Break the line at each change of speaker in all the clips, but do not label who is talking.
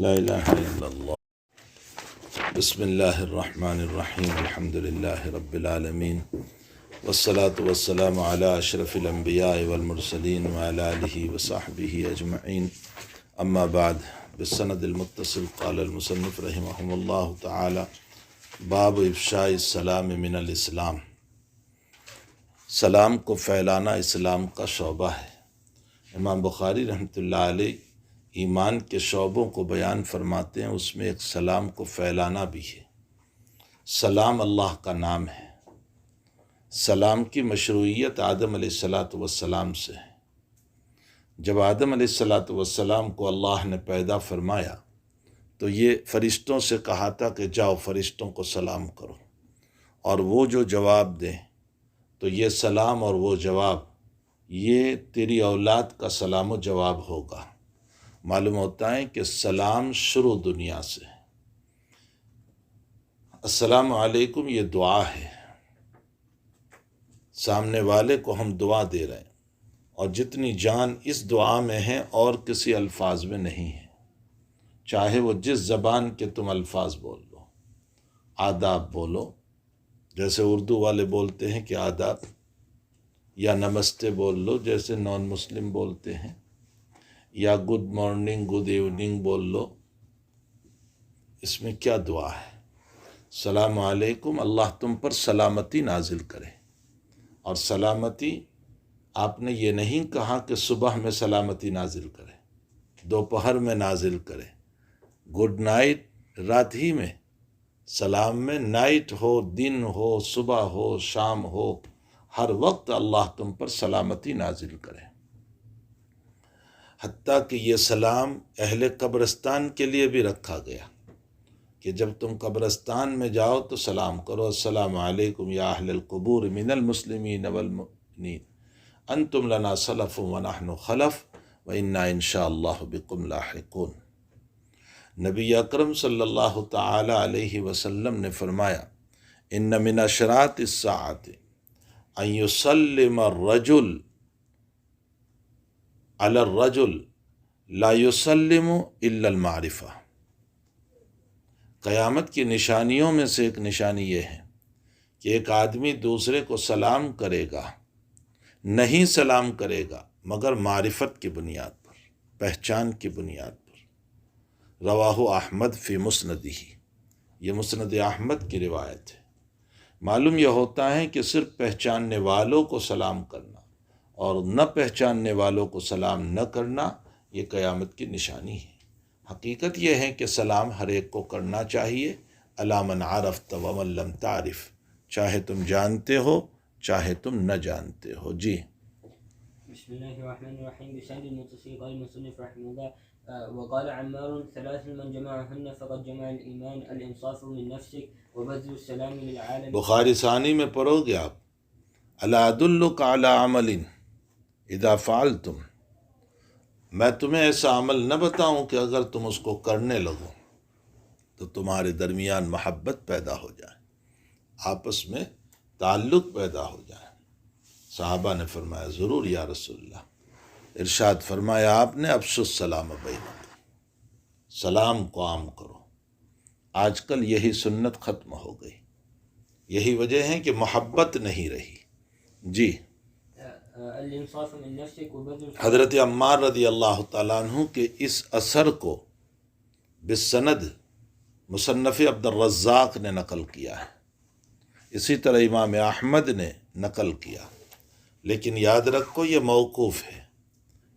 لا الہ الا اللہ بسم اللہ الرحمن الرحیم الحمد للہ رب العالمین والصلاة والسلام علی اشرف الانبیاء والمرسلین وعلی آلہ وصحبہ اجمعین اما بعد بالسند المتصل قال المصنف رحمہ اللہ تعالی باب افشاء السلام من الاسلام، سلام کو پھیلانا اسلام کا شعبہ ہے۔ امام بخاری رحمۃ اللہ علیہ ایمان کے شعبوں کو بیان فرماتے ہیں، اس میں ایک سلام کو پھیلانا بھی ہے۔ سلام اللہ کا نام ہے۔ سلام کی مشروعیت آدم علیہ السلام سے ہے۔ جب آدم علیہ السلام کو اللہ نے پیدا فرمایا تو یہ فرشتوں سے کہا تھا کہ جاؤ فرشتوں کو سلام کرو، اور وہ جو جواب دیں تو یہ سلام اور وہ جواب یہ تیری اولاد کا سلام و جواب ہوگا۔ معلوم ہوتا ہے کہ سلام شروع دنیا سے ہے۔ السلام علیکم یہ دعا ہے، سامنے والے کو ہم دعا دے رہے ہیں، اور جتنی جان اس دعا میں ہے اور کسی الفاظ میں نہیں ہے، چاہے وہ جس زبان کے تم الفاظ بول لو، آداب بولو، جیسے اردو والے بولتے ہیں کہ آداب، یا نمستے بول لو جیسے نان مسلم بولتے ہیں، یا گڈ مارننگ گڈ ایوننگ بول لو۔ اس میں کیا دعا ہے؟ السلام علیکم، اللہ تم پر سلامتی نازل کرے۔ اور سلامتی آپ نے یہ نہیں کہا کہ صبح میں سلامتی نازل کرے، دوپہر میں نازل کرے، گڈ نائٹ رات ہی میں، سلام میں نائٹ ہو، دن ہو، صبح ہو، شام ہو، ہر وقت اللہ تم پر سلامتی نازل کرے۔ حتیٰ کہ یہ سلام اہل قبرستان کے لیے بھی رکھا گیا کہ جب تم قبرستان میں جاؤ تو سلام کرو، السلام علیکم یا اہل القبور من المسلمین والمؤمنین انتم لنا سلف ونحن خلف وانا انشاءاللہ بکم لاحقون۔ نبی اکرم صلی اللہ تعالی علیہ وسلم نے فرمایا، ان من اشراط الساعۃ ان یسلم الرجل علی الرجل لا یسلم الا المعرفہ۔ قیامت کی نشانیوں میں سے ایک نشانی یہ ہے کہ ایک آدمی دوسرے کو سلام کرے گا، نہیں سلام کرے گا مگر معرفت کی بنیاد پر، پہچان کی بنیاد پر۔ رواہ احمد فی مسندہ، یہ مسند احمد کی روایت ہے۔ معلوم یہ ہوتا ہے کہ صرف پہچاننے والوں کو سلام کرنا اور نہ پہچاننے والوں کو سلام نہ کرنا یہ قیامت کی نشانی ہے۔ حقیقت یہ ہے کہ سلام ہر ایک کو کرنا چاہیے، الی من عرفت ومن لم تعرف، چاہے تم جانتے ہو چاہے تم نہ جانتے ہو۔ جی
بسم اللہ الرحمن الرحیم بسند المتصل قال المصنف رحمہ اللہ وقال عمار ثلاث من جمعهن فقد جمع الایمان الانصاف من نفسك وبذل السلام للعالم۔
بخاری ثانی میں پڑھو گے آپ، الا ادلک علی عمل اذا فعلتم، میں تمہیں ایسا عمل نہ بتاؤں کہ اگر تم اس کو کرنے لگو تو تمہارے درمیان محبت پیدا ہو جائے، آپس میں تعلق پیدا ہو جائے۔ صحابہ نے فرمایا ضرور یا رسول اللہ۔ ارشاد فرمایا آپ نے، افشوا السلام بینکم، سلام کو عام کرو۔ آج کل یہی سنت ختم ہو گئی، یہی وجہ ہے کہ محبت نہیں رہی۔ جی
الانصاف من نفسك وبذل۔
حضرت عمار رضی اللہ تعالیٰ عنہ کے اس اثر کو بالسند مصنف عبد الرزاق نے نقل کیا ہے، اسی طرح امام احمد نے نقل کیا، لیکن یاد رکھو یہ موقوف ہے،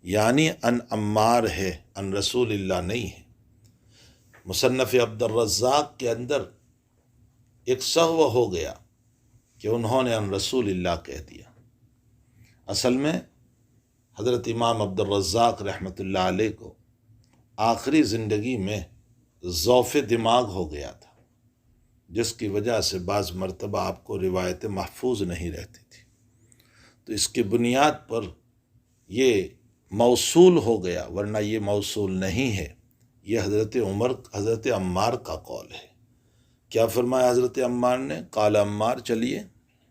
یعنی ان عمار ہے، ان رسول اللہ نہیں ہے۔ مصنف عبد الرزاق کے اندر ایک سہو ہو گیا کہ انہوں نے ان رسول اللہ کہہ دیا۔ اصل میں حضرت امام عبد الرزاق رحمۃ اللہ علیہ کو آخری زندگی میں ضعف دماغ ہو گیا تھا، جس کی وجہ سے بعض مرتبہ آپ کو روایتیں محفوظ نہیں رہتی تھی، تو اس کی بنیاد پر یہ موصول ہو گیا، ورنہ یہ موصول نہیں ہے۔ یہ حضرت عمار کا قول ہے۔ کیا فرمایا حضرت عمار نے؟ قال عمار، چلیے،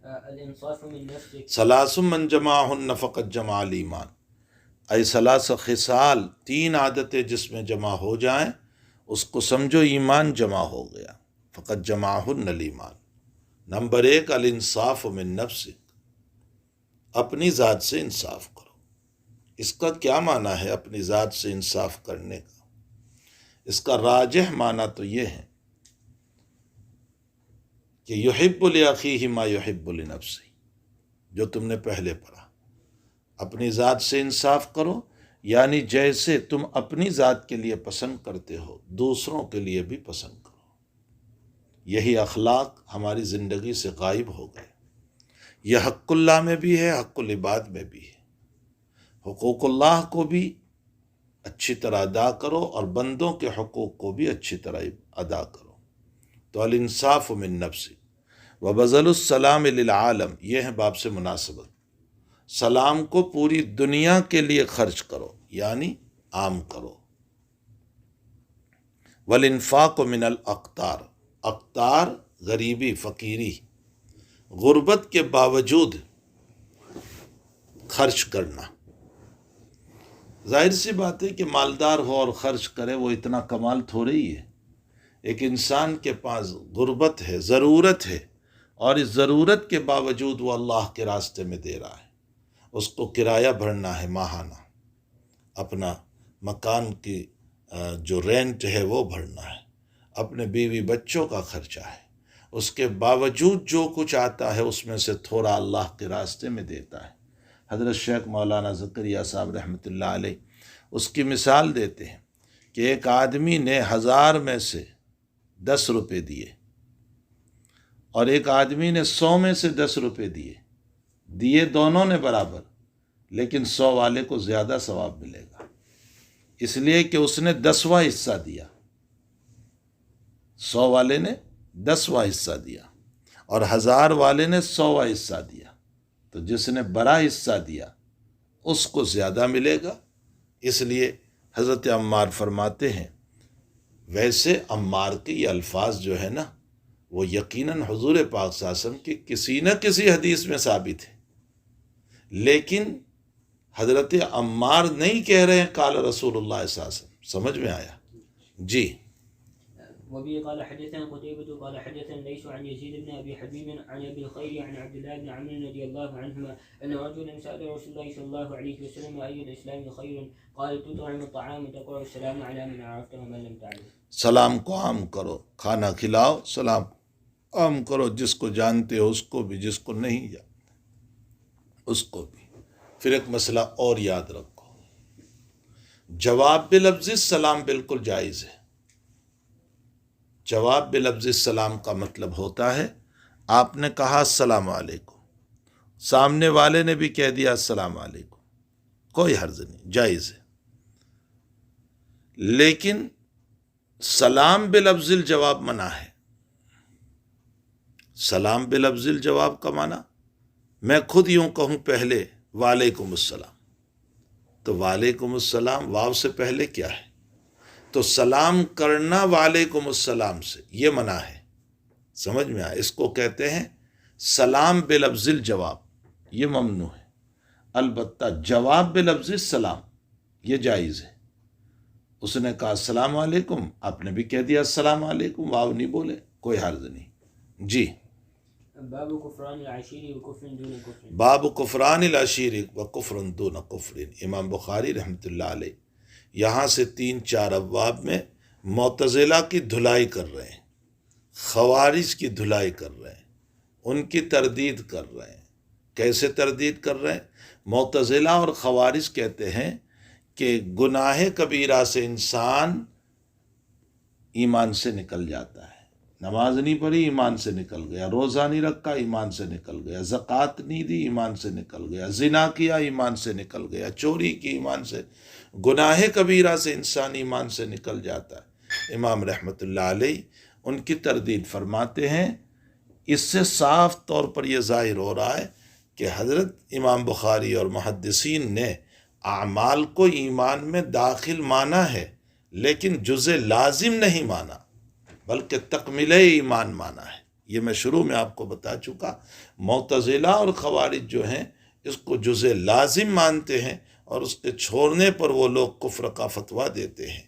الانصاف من نفسك
ثلاث من جمعهن فقد جمع الایمان، ای ثلاث خصال، تین عادتیں جس میں جمع ہو جائیں اس کو سمجھو ایمان جمع ہو گیا، فقط جمعہن الایمان۔ نمبر 1 الانصاف من نفسک، اپنی ذات سے انصاف کرو۔ اس کا کیا معنی ہے اپنی ذات سے انصاف کرنے کا؟ اس کا راجح معنی تو یہ ہے کہ یحب لاخیہ ما یحب لنفسہ، جو تم نے پہلے پڑھا، اپنی ذات سے انصاف کرو، یعنی جیسے تم اپنی ذات کے لیے پسند کرتے ہو دوسروں کے لیے بھی پسند کرو۔ یہی اخلاق ہماری زندگی سے غائب ہو گئے۔ یہ حق اللہ میں بھی ہے، حق العباد میں بھی ہے۔ حقوق اللہ کو بھی اچھی طرح ادا کرو اور بندوں کے حقوق کو بھی اچھی طرح ادا کرو۔ تو الانصاف من نفسک وبذل السلام للعالم، یہ ہے باب سے مناسبت۔ سلام کو پوری دنیا کے لیے خرچ کرو، یعنی عام کرو۔ والانفاق من الاقطار، اقطار غریبی، فقیری، غربت کے باوجود خرچ کرنا۔ ظاہر سی بات ہے کہ مالدار ہو اور خرچ کرے، وہ اتنا کمال تھوڑے ہی ہے۔ ایک انسان کے پاس غربت ہے، ضرورت ہے، اور اس ضرورت کے باوجود وہ اللہ کے راستے میں دے رہا ہے۔ اس کو کرایہ بھرنا ہے ماہانہ، اپنا مکان کی جو رینٹ ہے وہ بھرنا ہے، اپنے بیوی بچوں کا خرچہ ہے، اس کے باوجود جو کچھ آتا ہے اس میں سے تھوڑا اللہ کے راستے میں دیتا ہے۔ حضرت شیخ مولانا زکریا صاحب رحمۃ اللہ علیہ اس کی مثال دیتے ہیں کہ ایک آدمی نے 1000 میں سے 10 روپے دیے اور ایک آدمی نے 100 میں سے 10 روپے دیے دونوں نے برابر، لیکن 100 والے کو زیادہ ثواب ملے گا، اس لیے کہ اس نے 10واں حصہ دیا۔ 100 والے نے 10واں حصہ دیا اور 1000 والے نے 100واں حصہ دیا، تو جس نے بڑا حصہ دیا اس کو زیادہ ملے گا۔ اس لیے حضرت عمار فرماتے ہیں، ویسے عمار کے یہ الفاظ جو ہے نا وہ یقیناً حضور پاک صلی اللہ علیہ وسلم کی کسی نہ کسی حدیث میں ثابت ہے، لیکن حضرت عمار نہیں کہہ رہے ہیں قال رسول اللہ صلی اللہ علیہ وسلم۔ سمجھ میں آیا؟ جی۔
وبه قال حدثنا قتيبة قال حدثنا ليس عن يزيد بن أبي حبيب عن أبي الخير عن عبد الله بن عمرو رضي الله عنهما أن رجلا سأل رسول الله صلى الله عليه وسلم أي الإسلام خير قال تطعم الطعام وتقرأ السلام على من عرفت ومن لم تعرف۔
سلام کو عام کرو، کھانا کھلاؤ، سلام عام کرو، جس کو جانتے ہو اس کو بھی، جس کو نہیں جانتے اس کو بھی۔ پھر ایک مسئلہ اور یاد رکھو، جواب بلفظ السلام بالکل جائز ہے۔ جواب بلفظ السلام کا مطلب ہوتا ہے آپ نے کہا السلام علیکم، سامنے والے نے بھی کہہ دیا السلام علیکم، کوئی حرج نہیں، جائز ہے۔ لیکن سلام بلفظ الجواب منع ہے۔ سلام بلفظ الجواب کا معنی میں خود یوں کہوں پہلے وعلیکم السلام، تو وعلیکم السلام واو سے پہلے کیا ہے؟ تو سلام کرنا وعلیکم السلام سے، یہ منع ہے۔ سمجھ میں آیا؟ اس کو کہتے ہیں سلام بلفظ الجواب، یہ ممنوع ہے۔ البتہ جواب بلفظ السلام یہ جائز ہے۔ اس نے کہا السلام علیکم، آپ نے بھی کہہ دیا السلام علیکم، واو نہیں بولے، کوئی حرج نہیں۔ جی۔
باب کفران العشیر وکفر دون کفر،
باب کفران العشیر وکفر دون کفر، امام بخاری رحمۃ اللہ علیہ یہاں سے 3-4 ابواب میں معتزلہ کی دھلائی کر رہے ہیں، خوارج کی دھلائی کر رہے ہیں، ان کی تردید کر رہے ہیں۔ کیسے تردید کر رہے ہیں؟ معتزلہ اور خوارج کہتے ہیں کہ گناہ کبیرہ سے انسان ایمان سے نکل جاتا ہے۔ نماز نہیں پڑھی ایمان سے نکل گیا، روزہ نہیں رکھا ایمان سے نکل گیا، زکوٰۃ نہیں دی ایمان سے نکل گیا، زنا کیا ایمان سے نکل گیا، چوری کی ایمان سے، گناہ کبیرہ سے انسان ایمان سے نکل جاتا ہے۔ امام رحمۃ اللہ علیہ ان کی تردید فرماتے ہیں، اس سے صاف طور پر یہ ظاہر ہو رہا ہے کہ حضرت امام بخاری اور محدثین نے اعمال کو ایمان میں داخل مانا ہے، لیکن جزء لازم نہیں مانا، بلکہ تکملہ ایمان مانا ہے۔ یہ میں شروع میں آپ کو بتا چکا۔ معتزلہ اور خوارج جو ہیں اس کو جزء لازم مانتے ہیں اور اس کے چھوڑنے پر وہ لوگ کفر کا فتویٰ دیتے ہیں۔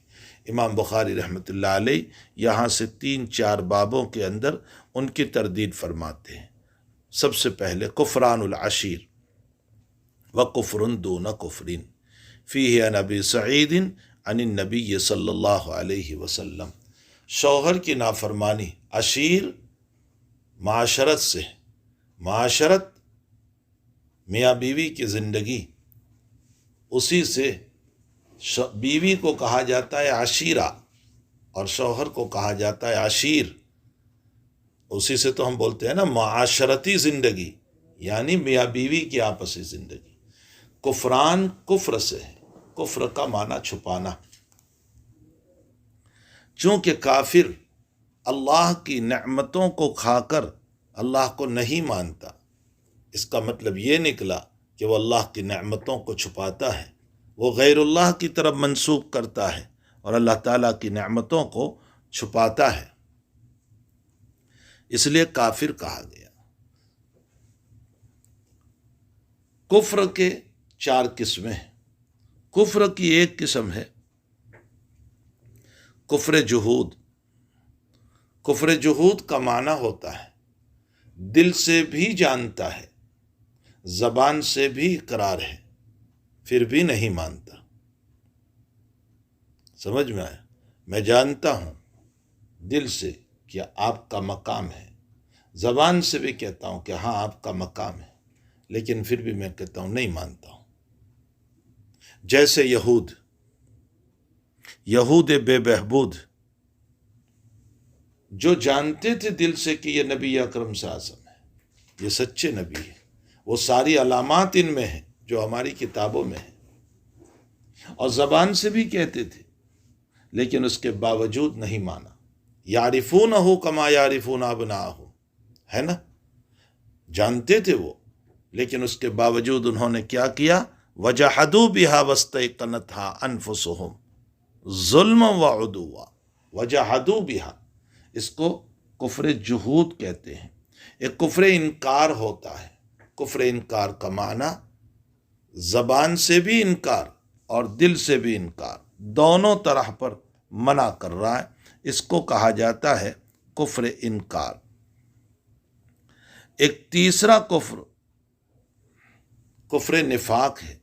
امام بخاری رحمۃ اللہ علیہ یہاں سے 3-4 بابوں کے اندر ان کی تردید فرماتے ہیں۔ سب سے پہلے کفران العشیر وکفر دون کفر فیہ عن ابی سعید عن النبی صلی اللہ علیہ وسلم، شوہر کی نافرمانی عشیر معاشرت سے، معاشرت میاں بیوی کی زندگی، اسی سے بیوی کو کہا جاتا ہے عشیرہ اور شوہر کو کہا جاتا ہے عشیر، اسی سے تو ہم بولتے ہیں نا معاشرتی زندگی، یعنی میاں بیوی کی آپسی زندگی۔ کفران کفر سے ہے، کفر کا معنی چھپانا، چونکہ کافر اللہ کی نعمتوں کو کھا کر اللہ کو نہیں مانتا، اس کا مطلب یہ نکلا کہ وہ اللہ کی نعمتوں کو چھپاتا ہے، وہ غیر اللہ کی طرف منسوب کرتا ہے اور اللہ تعالیٰ کی نعمتوں کو چھپاتا ہے، اس لیے کافر کہا گیا۔ کفر کے 4 قسمیں ہیں۔ کفر کی ایک قسم ہے کفر جحود۔ کفر جحود کا معنی ہوتا ہے دل سے بھی جانتا ہے، زبان سے بھی اقرار ہے، پھر بھی نہیں مانتا۔ سمجھ میں آیا؟ میں جانتا ہوں دل سے کہ آپ کا مقام ہے، زبان سے بھی کہتا ہوں کہ ہاں آپ کا مقام ہے، لیکن پھر بھی میں کہتا ہوں نہیں مانتا ہوں۔ جیسے یہود بے بہبود جو جانتے تھے دل سے کہ یہ نبی اکرم صلی اللہ علیہ وسلم ہے، یہ سچے نبی ہے، وہ ساری علامات ان میں ہیں جو ہماری کتابوں میں ہیں، اور زبان سے بھی کہتے تھے، لیکن اس کے باوجود نہیں مانا۔ یعرفونہ کما یعرفون ابناءہم، ہے نا، جانتے تھے وہ، لیکن اس کے باوجود انہوں نے کیا کیا؟ وجحدوا بہا واستیقنتھا انفسہم ظلما وعدوا۔ وجحدوا بہا، اس کو کفر جحود کہتے ہیں۔ ایک کفر انکار ہوتا ہے، کفر انکار کا معنی زبان سے بھی انکار اور دل سے بھی انکار، دونوں طرح پر منع کر رہا ہے، اس کو کہا جاتا ہے کفر انکار۔ ایک تیسرا کفر نفاق ہے۔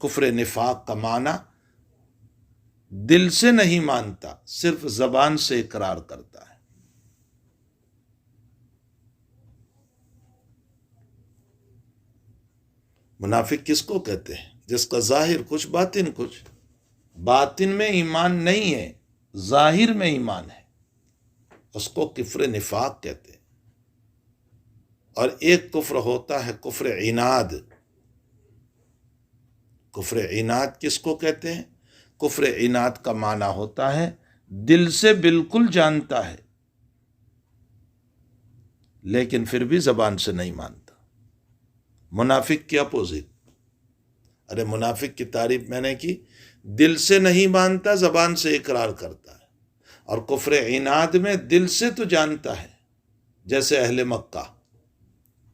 کفر نفاق کا معنی دل سے نہیں مانتا، صرف زبان سے اقرار کرتا ہے۔ منافق کس کو کہتے ہیں؟ جس کا ظاہر کچھ باطن کچھ، باطن میں ایمان نہیں ہے، ظاہر میں ایمان ہے، اس کو کفر نفاق کہتے ہیں۔ اور ایک کفر ہوتا ہے کفر عناد۔ کفر عناد کس کو کہتے ہیں؟ کفر عناد کا معنی ہوتا ہے دل سے بالکل جانتا ہے لیکن پھر بھی زبان سے نہیں مانتا۔ منافق کی اپوزٹ، ارے منافق کی تعریف میں نے کی، دل سے نہیں مانتا، زبان سے اقرار کرتا ہے، اور کفر عناد میں دل سے تو جانتا ہے، جیسے اہل مکہ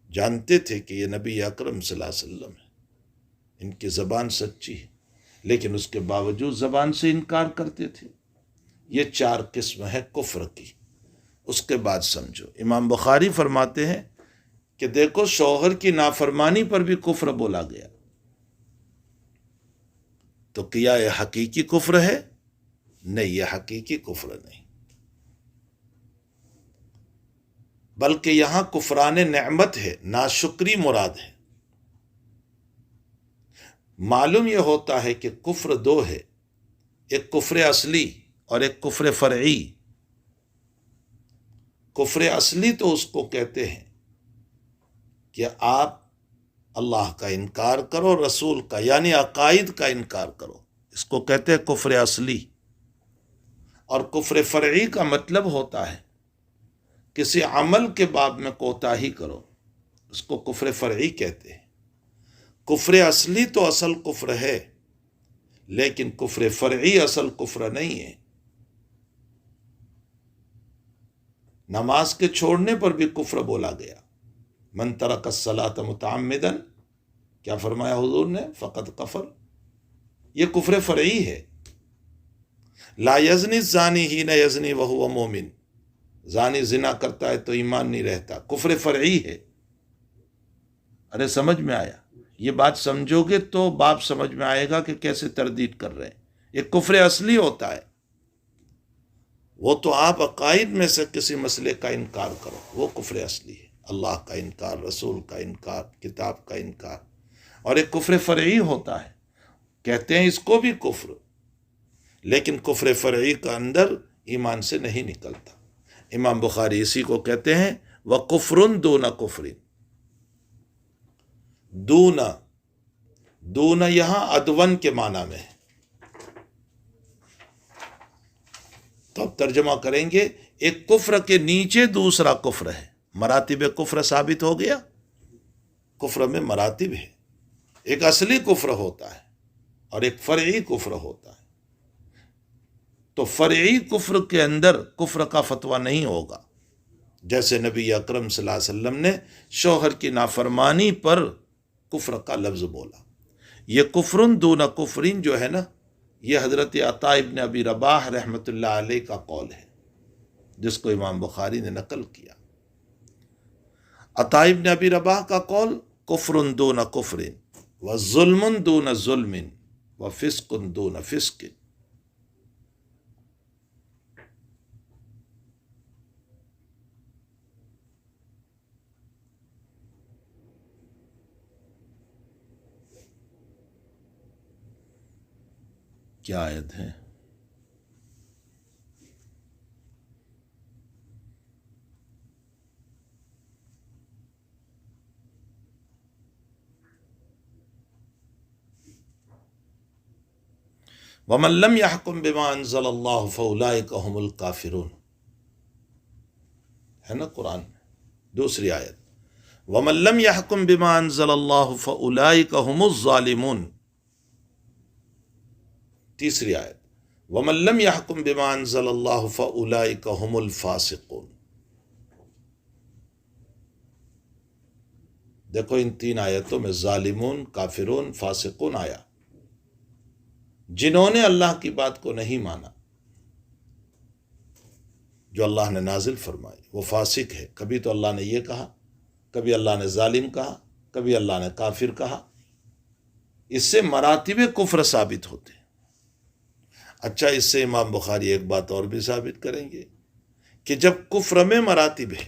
جانتے تھے کہ یہ نبی اکرم صلی اللہ علیہ وسلم ہے، ان کی زبان سچی ہے، لیکن اس کے باوجود زبان سے انکار کرتے تھے۔ یہ 4 قسم ہے کفر کی۔ اس کے بعد سمجھو، امام بخاری فرماتے ہیں کہ دیکھو شوہر کی نافرمانی پر بھی کفر بولا گیا، تو کیا یہ حقیقی کفر ہے؟ نہیں، یہ حقیقی کفر نہیں، بلکہ یہاں کفران نعمت ہے، ناشکری مراد ہے۔ معلوم یہ ہوتا ہے کہ کفر 2 ہے، ایک کفر اصلی اور ایک کفر فرعی۔ کفر اصلی تو اس کو کہتے ہیں کہ آپ اللہ کا انکار کرو، رسول کا یعنی عقائد کا انکار کرو، اس کو کہتے ہیں کفر اصلی۔ اور کفر فرعی کا مطلب ہوتا ہے کسی عمل کے باب میں کوتاہی کرو، اس کو کفر فرعی کہتے ہیں۔ کفر اصلی تو اصل کفر ہے، لیکن کفر فرعی اصل کفر نہیں ہے۔ نماز کے چھوڑنے پر بھی کفر بولا گیا، من ترک الصلاۃ متعمدا، کیا فرمایا حضور نے؟ فقد کفر۔ یہ کفر فرعی ہے، لا یزنی الزانی حین یزنی وہو مومن، زانی زنا کرتا ہے تو ایمان نہیں رہتا، کفر فرعی ہے۔ ارے سمجھ میں آیا؟ یہ بات سمجھو گے تو باب سمجھ میں آئے گا کہ کیسے تردید کر رہے ہیں۔ یہ کفر اصلی ہوتا ہے، وہ تو آپ عقائد میں سے کسی مسئلے کا انکار کرو، وہ کفر اصلی ہے، اللہ کا انکار، رسول کا انکار، کتاب کا انکار۔ اور ایک کفر فرعی ہوتا ہے، کہتے ہیں اس کو بھی کفر، لیکن کفر فرعی کا اندر ایمان سے نہیں نکلتا۔ امام بخاری اسی کو کہتے ہیں وَكُفْرٌ دُونَ كُفْرٍ۔ دون یہاں ادون کے معنی میں ہے، تو اب ترجمہ کریں گے ایک کفر کے نیچے دوسرا کفر ہے، مراتب کفر ثابت ہو گیا۔ کفر میں مراتب ہے، ایک اصلی کفر ہوتا ہے اور ایک فرعی کفر ہوتا ہے۔ تو فرعی کفر کے اندر کفر کا فتویٰ نہیں ہوگا، جیسے نبی اکرم صلی اللہ علیہ وسلم نے شوہر کی نافرمانی پر کفر کا لفظ بولا۔ یہ کفرن دون کفرین جو ہے نا، یہ حضرت عطا ابن ابی رباح رحمۃ اللہ علیہ کا قول ہے، جس کو امام بخاری نے نقل کیا۔ عطا ابن ابی رباح کا قول کفرن دون کفرین وظلم دون ظلم وفسق دون فسق۔ کیا آیت ہے؟ وَمَن لَّمْ يَحْكُم بِمَا أَنزَلَ اللَّهُ فَأُولَٰئِكَ هُمُ الْكَافِرُونَ، ہے نا قرآن میں۔ دوسری آیت وَمَن لَّمْ يَحْكُم بِمَا أَنزَلَ اللَّهُ فَأُولَٰئِكَ هُمُ الظَّالِمُونَ۔ تیسری آیت وَمَن لَّمْ يَحْكُم بِمَا أَنزَلَ اللَّهُ فَأُولَٰئِكَ هُمُ الْفَاسِقُونَ۔ دیکھو ان تین آیتوں میں ظالمون، کافرون، فاسقون آیا۔ جنہوں نے اللہ کی بات کو نہیں مانا، جو اللہ نے نازل فرمائی، وہ فاسق ہے۔ کبھی تو اللہ نے یہ کہا، کبھی اللہ نے ظالم کہا، کبھی اللہ نے کافر کہا۔ اس سے مراتب کفر ثابت ہوتے ہیں۔ اچھا، اس سے امام بخاری ایک بات اور بھی ثابت کریں گے کہ جب کفر میں مراتب ہے،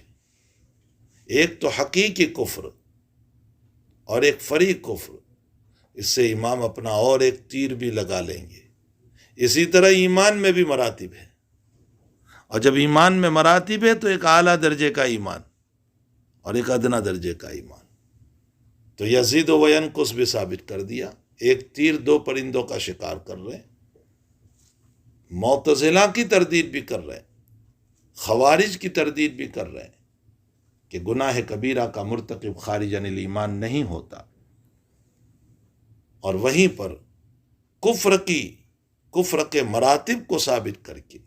ایک تو حقیقی کفر اور ایک فرعی کفر، اس سے امام اپنا اور ایک تیر بھی لگا لیں گے۔ اسی طرح ایمان میں بھی مراتب ہے، اور جب ایمان میں مراتب ہے تو ایک اعلیٰ درجے کا ایمان اور ایک ادنا درجے کا ایمان۔ تو یزید و ینقص بھی ثابت کر دیا، ایک تیر دو پرندوں کا شکار کر رہے ہیں۔ معتزلہ کی تردید بھی کر رہے ہیں، خوارج کی تردید بھی کر رہے ہیں کہ گناہ کبیرہ کا مرتکب خارج عن الایمان نہیں ہوتا، اور وہیں پر کفر کے مراتب کو ثابت کر کے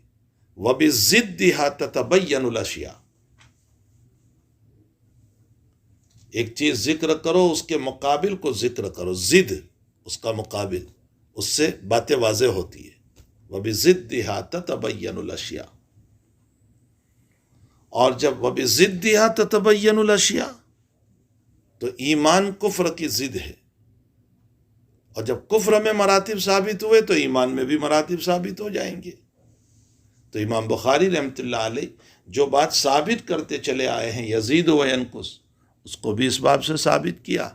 وَبِضِدِّهَا تَتَبَيَّنُ الْأَشْيَاءُ، ایک چیز ذکر کرو، اس کے مقابل کو ذکر کرو، ضد اس کا مقابل، اس سے باتیں واضح ہوتی ہے۔ وَبِضِدِّهَا تَتَبَيَّنُ الْأَشْيَاءُ، اور جب وَبِضِدِّهَا تَتَبَيَّنُ الْأَشْيَاءُ تو ایمان کفر کی ضد ہے، اور جب کفر میں مراتب ثابت ہوئے تو ایمان میں بھی مراتب ثابت ہو جائیں گے۔ تو امام بخاری رحمۃ اللہ علیہ جو بات ثابت کرتے چلے آئے ہیں یزید و ینقص، اس کو بھی اس باب سے ثابت کیا،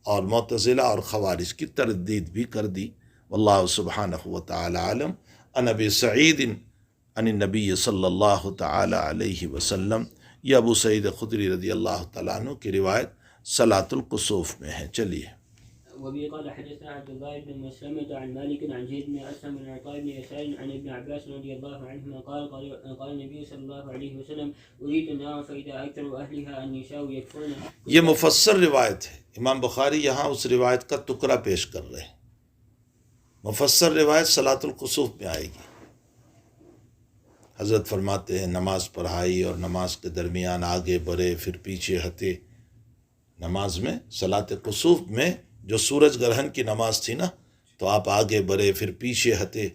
اور معتزلہ اور خوارج کی تردید بھی کر دی۔ واللہ سبحانہ وتعالی عالم۔ عن ابی سعید عن النبی صلی اللہ تعالی علیہ وسلم، یہ ابو سعید خدری رضی اللہ تعالیٰ عنہ کی روایت صلاۃ الکسوف میں ہے۔ چلیے۔
وبه قال حدثنا عبد الله بن مسلمة عن مالك عن زيد بن أسلم عن عطاء بن يسار عن ابن عباس رضي الله عنهما قال النبي صلى الله عليه وسلم أريد النار فإذا أكثر أهلها النساء يكفرن۔
یہ مفسر روایت ہے، امام بخاری یہاں اس روایت کا ٹکڑا پیش کر رہے ہیں۔ مفسر روایت صلاۃ الکسوف میں آئے گی۔ حضرت فرماتے ہیں نماز پڑھائی اور نماز کے درمیان آگے بڑھے پھر پیچھے ہٹے۔ نماز میں صلاۃ کسوف میں جو سورج گرہن کی نماز تھی نا، تو آپ آگے بڑھے پھر پیچھے ہٹے۔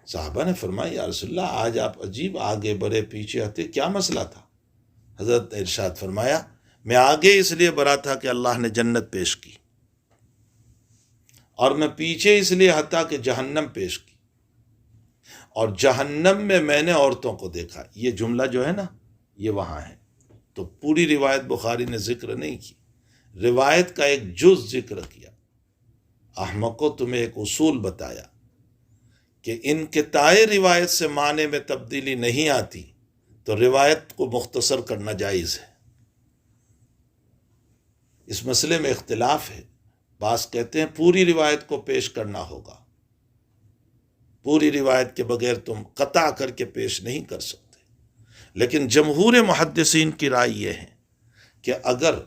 صحابہ نے فرمایا یا رسول اللہ آج آپ عجیب آگے بڑھے پیچھے ہٹے، کیا مسئلہ تھا؟ حضرت نے ارشاد فرمایا میں آگے اس لیے بڑھا تھا کہ اللہ نے جنت پیش کی، اور میں پیچھے اس لیے ہٹا کہ جہنم پیش کی، اور جہنم میں نے عورتوں کو دیکھا۔ یہ جملہ جو ہے نا یہ وہاں ہے، تو پوری روایت بخاری نے ذکر نہیں کی، روایت کا ایک جز ذکر کیا۔ احمقو تمہیں ایک اصول بتایا کہ انقطاع روایت سے معنی میں تبدیلی نہیں آتی تو روایت کو مختصر کرنا جائز ہے۔ اس مسئلے میں اختلاف ہے، بعض کہتے ہیں پوری روایت کو پیش کرنا ہوگا، پوری روایت کے بغیر تم قطع کر کے پیش نہیں کر سکتے، لیکن جمہور محدثین کی رائے یہ ہے کہ اگر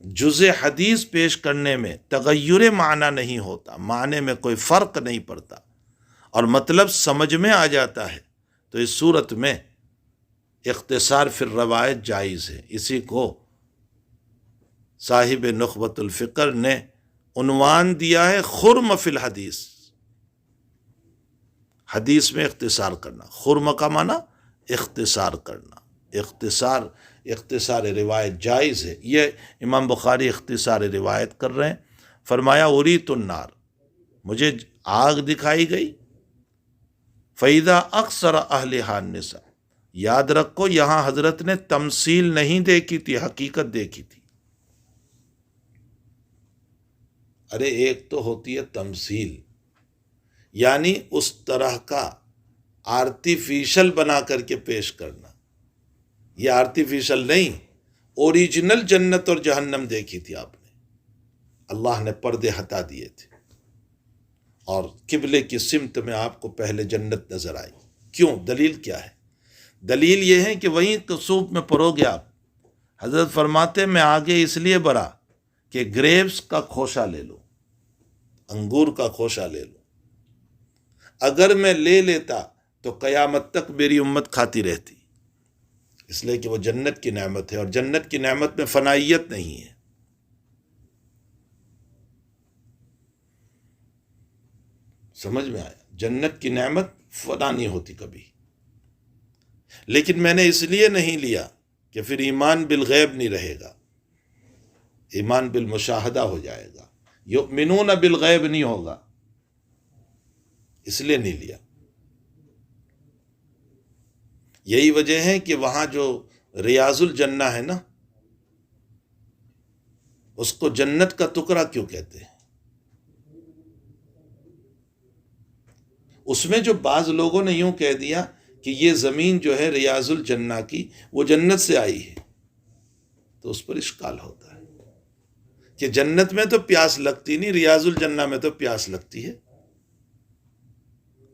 جزء حدیث پیش کرنے میں تغیر معنی نہیں ہوتا، معنی میں کوئی فرق نہیں پڑتا اور مطلب سمجھ میں آ جاتا ہے، تو اس صورت میں اختصار فی الروایت جائز ہے۔ اسی کو صاحب نخبۃ الفکر نے عنوان دیا ہے خرم فی الحدیث، حدیث میں اختصار کرنا۔ خرم کا معنی اختصار کرنا، اختصار روایت جائز ہے۔ یہ امام بخاری اختصار روایت کر رہے ہیں۔ فرمایا اریت النار، مجھے آگ دکھائی گئی، فیدا اکثر اہلھا النساء، یاد رکھو یہاں حضرت نے تمثیل نہیں دیکھی تھی، حقیقت دیکھی تھی۔ ارے ایک تو ہوتی ہے تمثیل، یعنی اس طرح کا آرٹیفیشل بنا کر کے پیش کرنا، یہ آرٹیفیشل نہیں، اوریجنل جنت اور جہنم دیکھی تھی آپ نے، اللہ نے پردے ہٹا دیے تھے اور قبلے کی سمت میں آپ کو پہلے جنت نظر آئی۔ کیوں؟ دلیل کیا ہے؟ دلیل یہ ہے کہ وہیں تصوف میں پرو گے آپ۔ حضرت فرماتے میں آگے اس لیے بڑھا کہ گریپس کا خوشہ لے لو، انگور کا خوشہ لے لو، اگر میں لے لیتا تو قیامت تک میری امت کھاتی رہتی، اس لیے کہ وہ جنت کی نعمت ہے، اور جنت کی نعمت میں فنائیت نہیں ہے۔ سمجھ میں آیا؟ جنت کی نعمت فنا نہیں ہوتی کبھی۔ لیکن میں نے اس لیے نہیں لیا کہ پھر ایمان بالغیب نہیں رہے گا، ایمان بالمشاہدہ ہو جائے گا، یؤمنون بالغیب نہیں ہوگا، اس لیے نہیں لیا۔ یہی وجہ ہے کہ وہاں جو ریاض الجنہ ہے نا، اس کو جنت کا ٹکڑا کیوں کہتے ہیں؟ اس میں جو بعض لوگوں نے یوں کہہ دیا کہ یہ زمین جو ہے ریاض الجنہ کی وہ جنت سے آئی ہے، تو اس پر اشکال ہوتا ہے کہ جنت میں تو پیاس لگتی نہیں، ریاض الجنہ میں تو پیاس لگتی ہے۔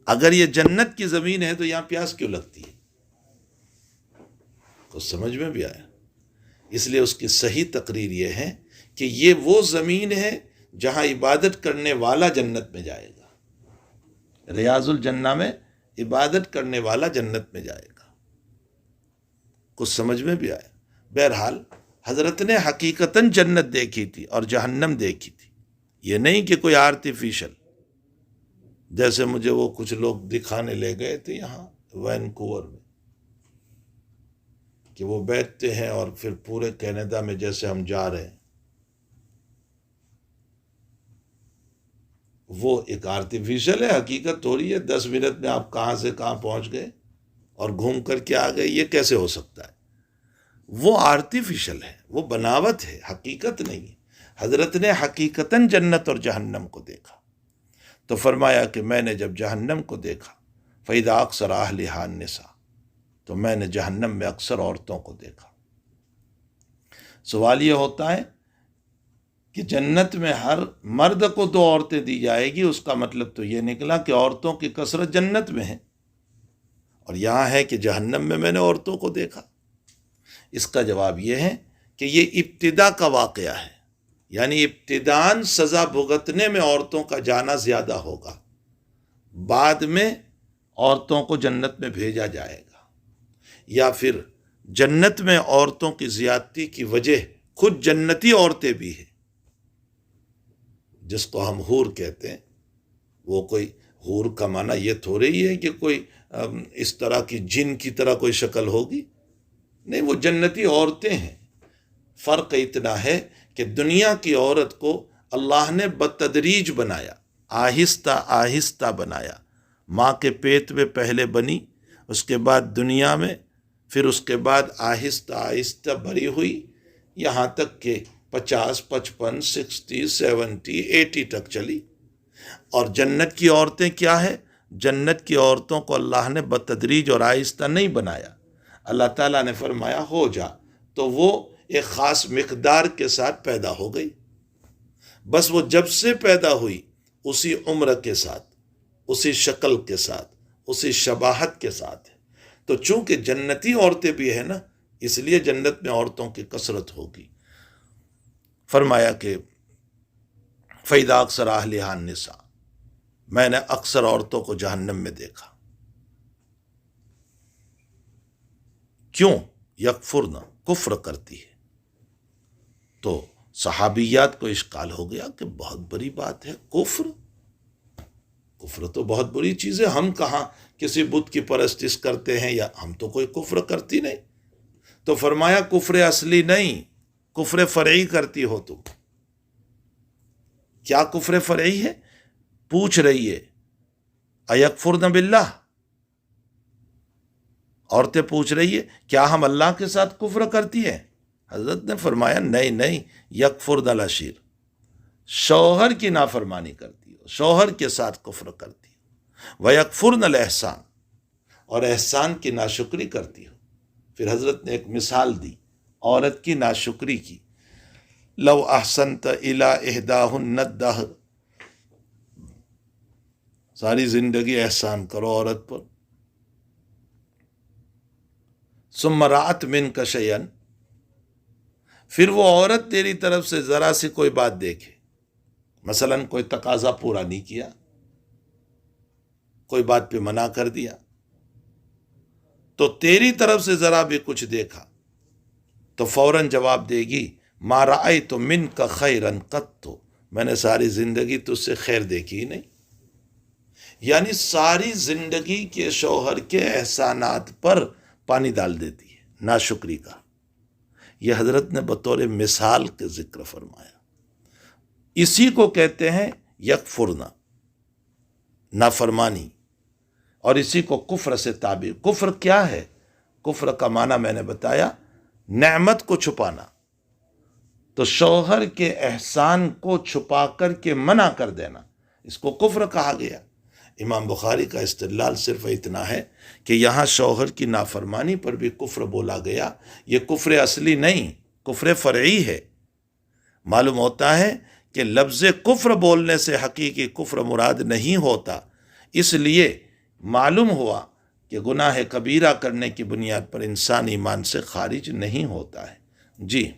اگر یہ جنت کی زمین ہے تو یہاں پیاس کیوں لگتی ہے؟ کچھ سمجھ میں بھی آیا؟ اس لیے اس کی صحیح تقریر یہ ہے کہ یہ وہ زمین ہے جہاں عبادت کرنے والا جنت میں جائے گا، ریاض الجنہ میں عبادت کرنے والا جنت میں جائے گا۔ کچھ سمجھ میں بھی آیا؟ بہرحال حضرت نے حقیقتاً جنت دیکھی تھی اور جہنم دیکھی تھی، یہ نہیں کہ کوئی آرٹیفیشل، جیسے مجھے وہ کچھ لوگ دکھانے لے گئے تھے یہاں وینکوور میں، کہ وہ بیٹھتے ہیں اور پھر پورے کینیڈا میں جیسے ہم جا رہے ہیں، وہ ایک آرٹیفیشل ہے، حقیقت تھوڑی ہے۔ 10 منٹ میں آپ کہاں سے کہاں پہنچ گئے اور گھوم کر کے آ گئے، یہ کیسے ہو سکتا ہے؟ وہ آرٹیفیشل ہے، وہ بناوٹ ہے، حقیقت نہیں ہے۔ حضرت نے حقیقتاً جنت اور جہنم کو دیکھا، تو فرمایا کہ میں نے جب جہنم کو دیکھا فَإِذَا أَكْثَرَ أَهْلِهَا النِّسَاء، تو میں نے جہنم میں اکثر عورتوں کو دیکھا۔ سوال یہ ہوتا ہے کہ جنت میں ہر مرد کو 2 عورتیں دی جائے گی، اس کا مطلب تو یہ نکلا کہ عورتوں کی کثرت جنت میں ہے، اور یہاں ہے کہ جہنم میں میں نے عورتوں کو دیکھا۔ اس کا جواب یہ ہے کہ یہ ابتدا کا واقعہ ہے، یعنی ابتداً سزا بھگتنے میں عورتوں کا جانا زیادہ ہوگا، بعد میں عورتوں کو جنت میں بھیجا جائے گا، یا پھر جنت میں عورتوں کی زیادتی کی وجہ خود جنتی عورتیں بھی ہیں، جس کو ہم حور کہتے ہیں، وہ کوئی حور کا معنی یہ تھوڑے ہی ہے کہ کوئی اس طرح کی جن کی طرح کوئی شکل ہوگی، نہیں، وہ جنتی عورتیں ہیں۔ فرق اتنا ہے کہ دنیا کی عورت کو اللہ نے بتدریج بنایا، آہستہ آہستہ بنایا۔ ماں کے پیٹ میں پہلے بنی، اس کے بعد دنیا میں، پھر اس کے بعد آہستہ آہستہ بڑی ہوئی، یہاں تک کہ 50، 55، 60، 70، 80 تک چلی۔ اور جنت کی عورتیں کیا ہے؟ جنت کی عورتوں کو اللہ نے بتدریج اور آہستہ نہیں بنایا، اللہ تعالیٰ نے فرمایا ہو جا، تو وہ ایک خاص مقدار کے ساتھ پیدا ہو گئی۔ بس وہ جب سے پیدا ہوئی اسی عمر کے ساتھ، اسی شکل کے ساتھ، اسی شباہت کے ساتھ ہے۔ تو چونکہ جنتی عورتیں بھی ہیں نا، اس لیے جنت میں عورتوں کی کثرت ہوگی۔ فرمایا کہ فَإِذَا أَكْثَرَ أَهْلِهَا النِّسَاء، میں نے اکثر عورتوں کو جہنم میں دیکھا۔ کیوں؟ یکفرن، کفر کرتی ہے۔ تو صحابیات کو اشکال ہو گیا کہ بہت بڑی بات ہے کفر، کفر تو بہت بری چیز ہے، ہم کہاں کسی بت کی پرستش کرتے ہیں، یا ہم تو کوئی کفر کرتی نہیں۔ تو فرمایا کفر اصلی نہیں، کفر فرعی کرتی ہو تم۔ کیا کفر فرعی ہے؟ پوچھ رہی ہے ایکفرن باللہ، عورتیں پوچھ رہی ہے کیا ہم اللہ کے ساتھ کفر کرتی ہیں؟ حضرت نے فرمایا نہیں نہیں، یکفرن العشیر، شوہر کی نافرمانی کرتی ہو، شوہر کے ساتھ کفر کرتی ہو، ویکفرن الاحسان، اور احسان کی ناشکری کرتی ہو۔ پھر حضرت نے ایک مثال دی عورت کی ناشکری کی، لو احسنت الی احداہن الدہر، ساری زندگی احسان کرو عورت پر، ثم رأت منک شیئا، پھر وہ عورت تیری طرف سے ذرا سی کوئی بات دیکھے، مثلا کوئی تقاضا پورا نہیں کیا، کوئی بات پہ منع کر دیا، تو تیری طرف سے ذرا بھی کچھ دیکھا تو فوراً جواب دے گی ما رأیت منک خیرا قط، میں نے ساری زندگی تجھ سے خیر دیکھی ہی نہیں۔ یعنی ساری زندگی کے شوہر کے احسانات پر پانی ڈال دیتی ہے، ناشکری کا۔ یہ حضرت نے بطور مثال کے ذکر فرمایا۔ اسی کو کہتے ہیں یکفرنا، نافرمانی، اور اسی کو کفر سے تعبیر۔ کفر کیا ہے؟ کفر کا معنی میں نے بتایا، نعمت کو چھپانا، تو شوہر کے احسان کو چھپا کر کے منع کر دینا، اس کو کفر کہا گیا۔ امام بخاری کا استدلال صرف اتنا ہے کہ یہاں شوہر کی نافرمانی پر بھی کفر بولا گیا، یہ کفر اصلی نہیں، کفر فرعی ہے۔ معلوم ہوتا ہے کہ لفظ کفر بولنے سے حقیقی کفر مراد نہیں ہوتا، اس لیے معلوم ہوا کہ گناہ کبیرہ کرنے کی بنیاد پر انسان ایمان سے خارج نہیں ہوتا ہے۔ جی،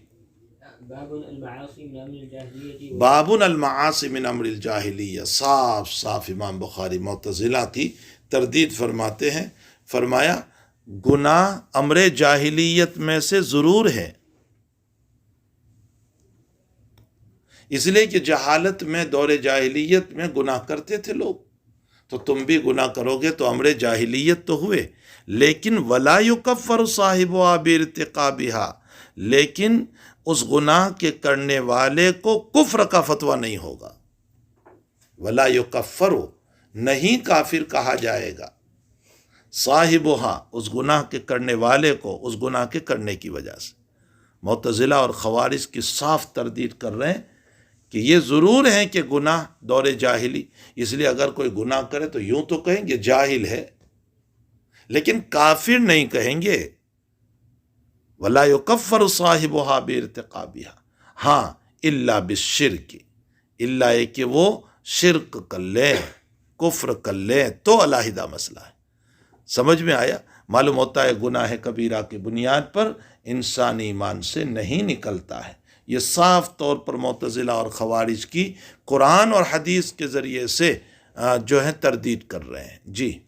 باب المعاصی من امر الجاہلیہ، صاف صاف امام بخاری معتزلہ کی تردید فرماتے ہیں۔ فرمایا گناہ امر جاہلیت میں سے ضرور ہے، اس لیے کہ جہالت میں، دور جاہلیت میں گناہ کرتے تھے لوگ، تو تم بھی گناہ کرو گے تو امر جاہلیت تو ہوئے، لیکن ولا یکفر صاحبها بارتقابها، لیکن اس گناہ کے کرنے والے کو کفر کا فتویٰ نہیں ہوگا۔ ولا یکفر، نہیں کافر کہا جائے گا، صاحبها، اس گناہ کے کرنے والے کو، اس گناہ کے کرنے کی وجہ سے۔ معتزلہ اور خوارج کی صاف تردید کر رہے ہیں کہ یہ ضرور ہیں کہ گناہ دور جاہلی، اس لیے اگر کوئی گناہ کرے تو یوں تو کہیں گے جاہل ہے، لیکن کافر نہیں کہیں گے۔ ولا یکفر صاحبها بارتقابها، ہاں الا بالشرک، الا ہے کہ وہ شرک کر لیں، کفر کر لیں تو علیحدہ مسئلہ ہے۔ سمجھ میں آیا؟ معلوم ہوتا ہے گناہ کبیرہ کی بنیاد پر انسان ایمان سے نہیں نکلتا ہے۔ یہ صاف طور پر معتزلہ اور خوارج کی قرآن اور حدیث کے ذریعے سے جو ہے تردید کر رہے ہیں۔ جی،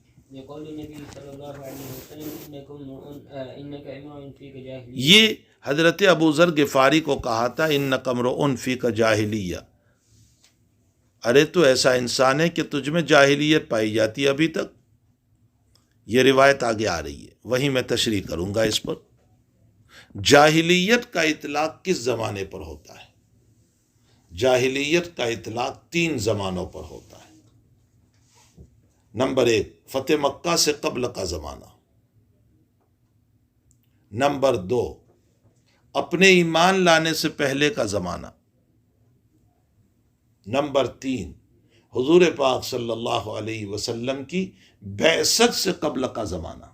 یہ حضرت ابو ذر غفاری کو کہا تھا انک امرؤ فیک جاہلیہ، ارے تو ایسا انسان ہے کہ تجھ میں جاہلیت پائی جاتی ہے ابھی تک. یہ روایت آگے آ رہی ہے، وہیں میں تشریح کروں گا اس پر. جاہلیت کا اطلاق کس زمانے پر ہوتا ہے؟ جاہلیت کا اطلاق 3 زمانوں پر ہوتا ہے. نمبر 1 فتح مکہ سے قبل کا زمانہ. نمبر 2 اپنے ایمان لانے سے پہلے کا زمانہ. نمبر 3 حضور پاک صلی اللہ علیہ وسلم کی بعثت سے قبل کا زمانہ.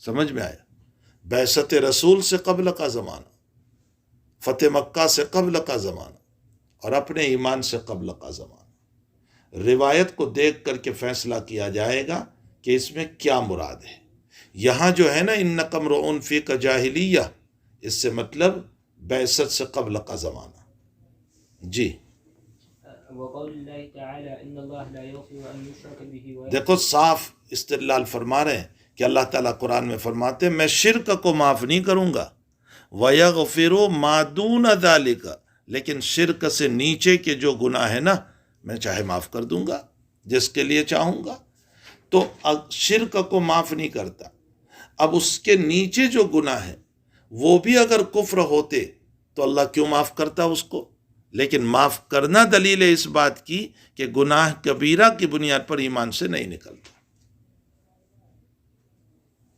سمجھ میں آیا؟ بعثت رسول سے قبل کا زمانہ، فتح مکہ سے قبل کا زمانہ، اور اپنے ایمان سے قبل کا زمانہ. روایت کو دیکھ کر کے فیصلہ کیا جائے گا کہ اس میں کیا مراد ہے. یہاں جو ہے نا انک امرؤ فیک جاہلیہ، اس سے مطلب بعثت سے قبل کا زمانہ. جی
وقول اللہ تعالی ان اللہ لا یغفر ان یشرک به.
دیکھو صاف استدلال فرما رہے ہیں کہ اللہ تعالیٰ قرآن میں فرماتے ہیں میں شرک کو معاف نہیں کروں گا، وَيَغْفِرُ مَا دُونَ ذَلِكَ، لیکن شرک سے نیچے کے جو گناہ ہے نا میں چاہے معاف کر دوں گا جس کے لیے چاہوں گا. تو شرک کو معاف نہیں کرتا. اب اس کے نیچے جو گناہ ہے وہ بھی اگر کفر ہوتے تو اللہ کیوں معاف کرتا اس کو؟ لیکن معاف کرنا دلیل ہے اس بات کی کہ گناہ کبیرہ کی بنیاد پر ایمان سے نہیں نکلتا.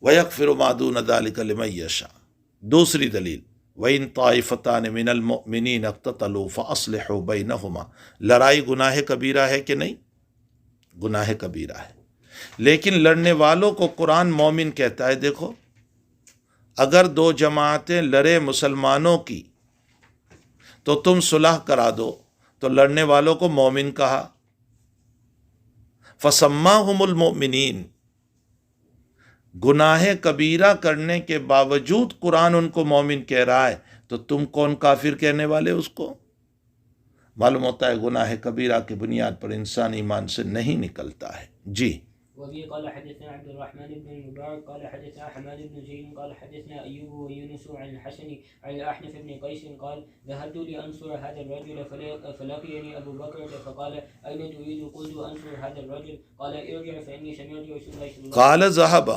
وَيَغْفِرُ مَا دُونَ ذَلِكَ لِمَن يَشَاءُ. دوسری دلیل وَإِن طَائِفَتَانِ مِنَ الْمُؤْمِنِينَ اقْتَتَلُوا فَأَصْلِحُوا بَيْنَهُمَا. لڑائی گناہ کبیرہ ہے کہ نہیں؟ گناہ کبیرہ ہے، لیکن لڑنے والوں کو قرآن مومن کہتا ہے. دیکھو اگر 2 جماعتیں لڑے مسلمانوں کی تو تم صلح کرا دو، تو لڑنے والوں کو مومن کہا. فَسَمَّاهُمُ الْمُؤْمِنِينَ. گناہ کبیرہ کرنے کے باوجود قرآن ان کو مومن کہہ رہا ہے، تو تم کون کافر کہنے والے اس کو؟ معلوم ہوتا ہے گناہ کبیرہ کی بنیاد پر انسان ایمان سے نہیں نکلتا ہے. جی
وبه قال حدثنا عبد الرحمن بن المبارك قال حدثنا حماد بن زيد قال حدثنا أيوب ويونس عن الحسن عن الأحنف بن قيس قال ذهبت لأنصر هذا الرجل فلقيني أبو بكر فقال أين تريد؟ قلت أنصر هذا الرجل قال ارجع فإني سمعت رسول الله صلى الله عليه وسلم.
قال ذهب.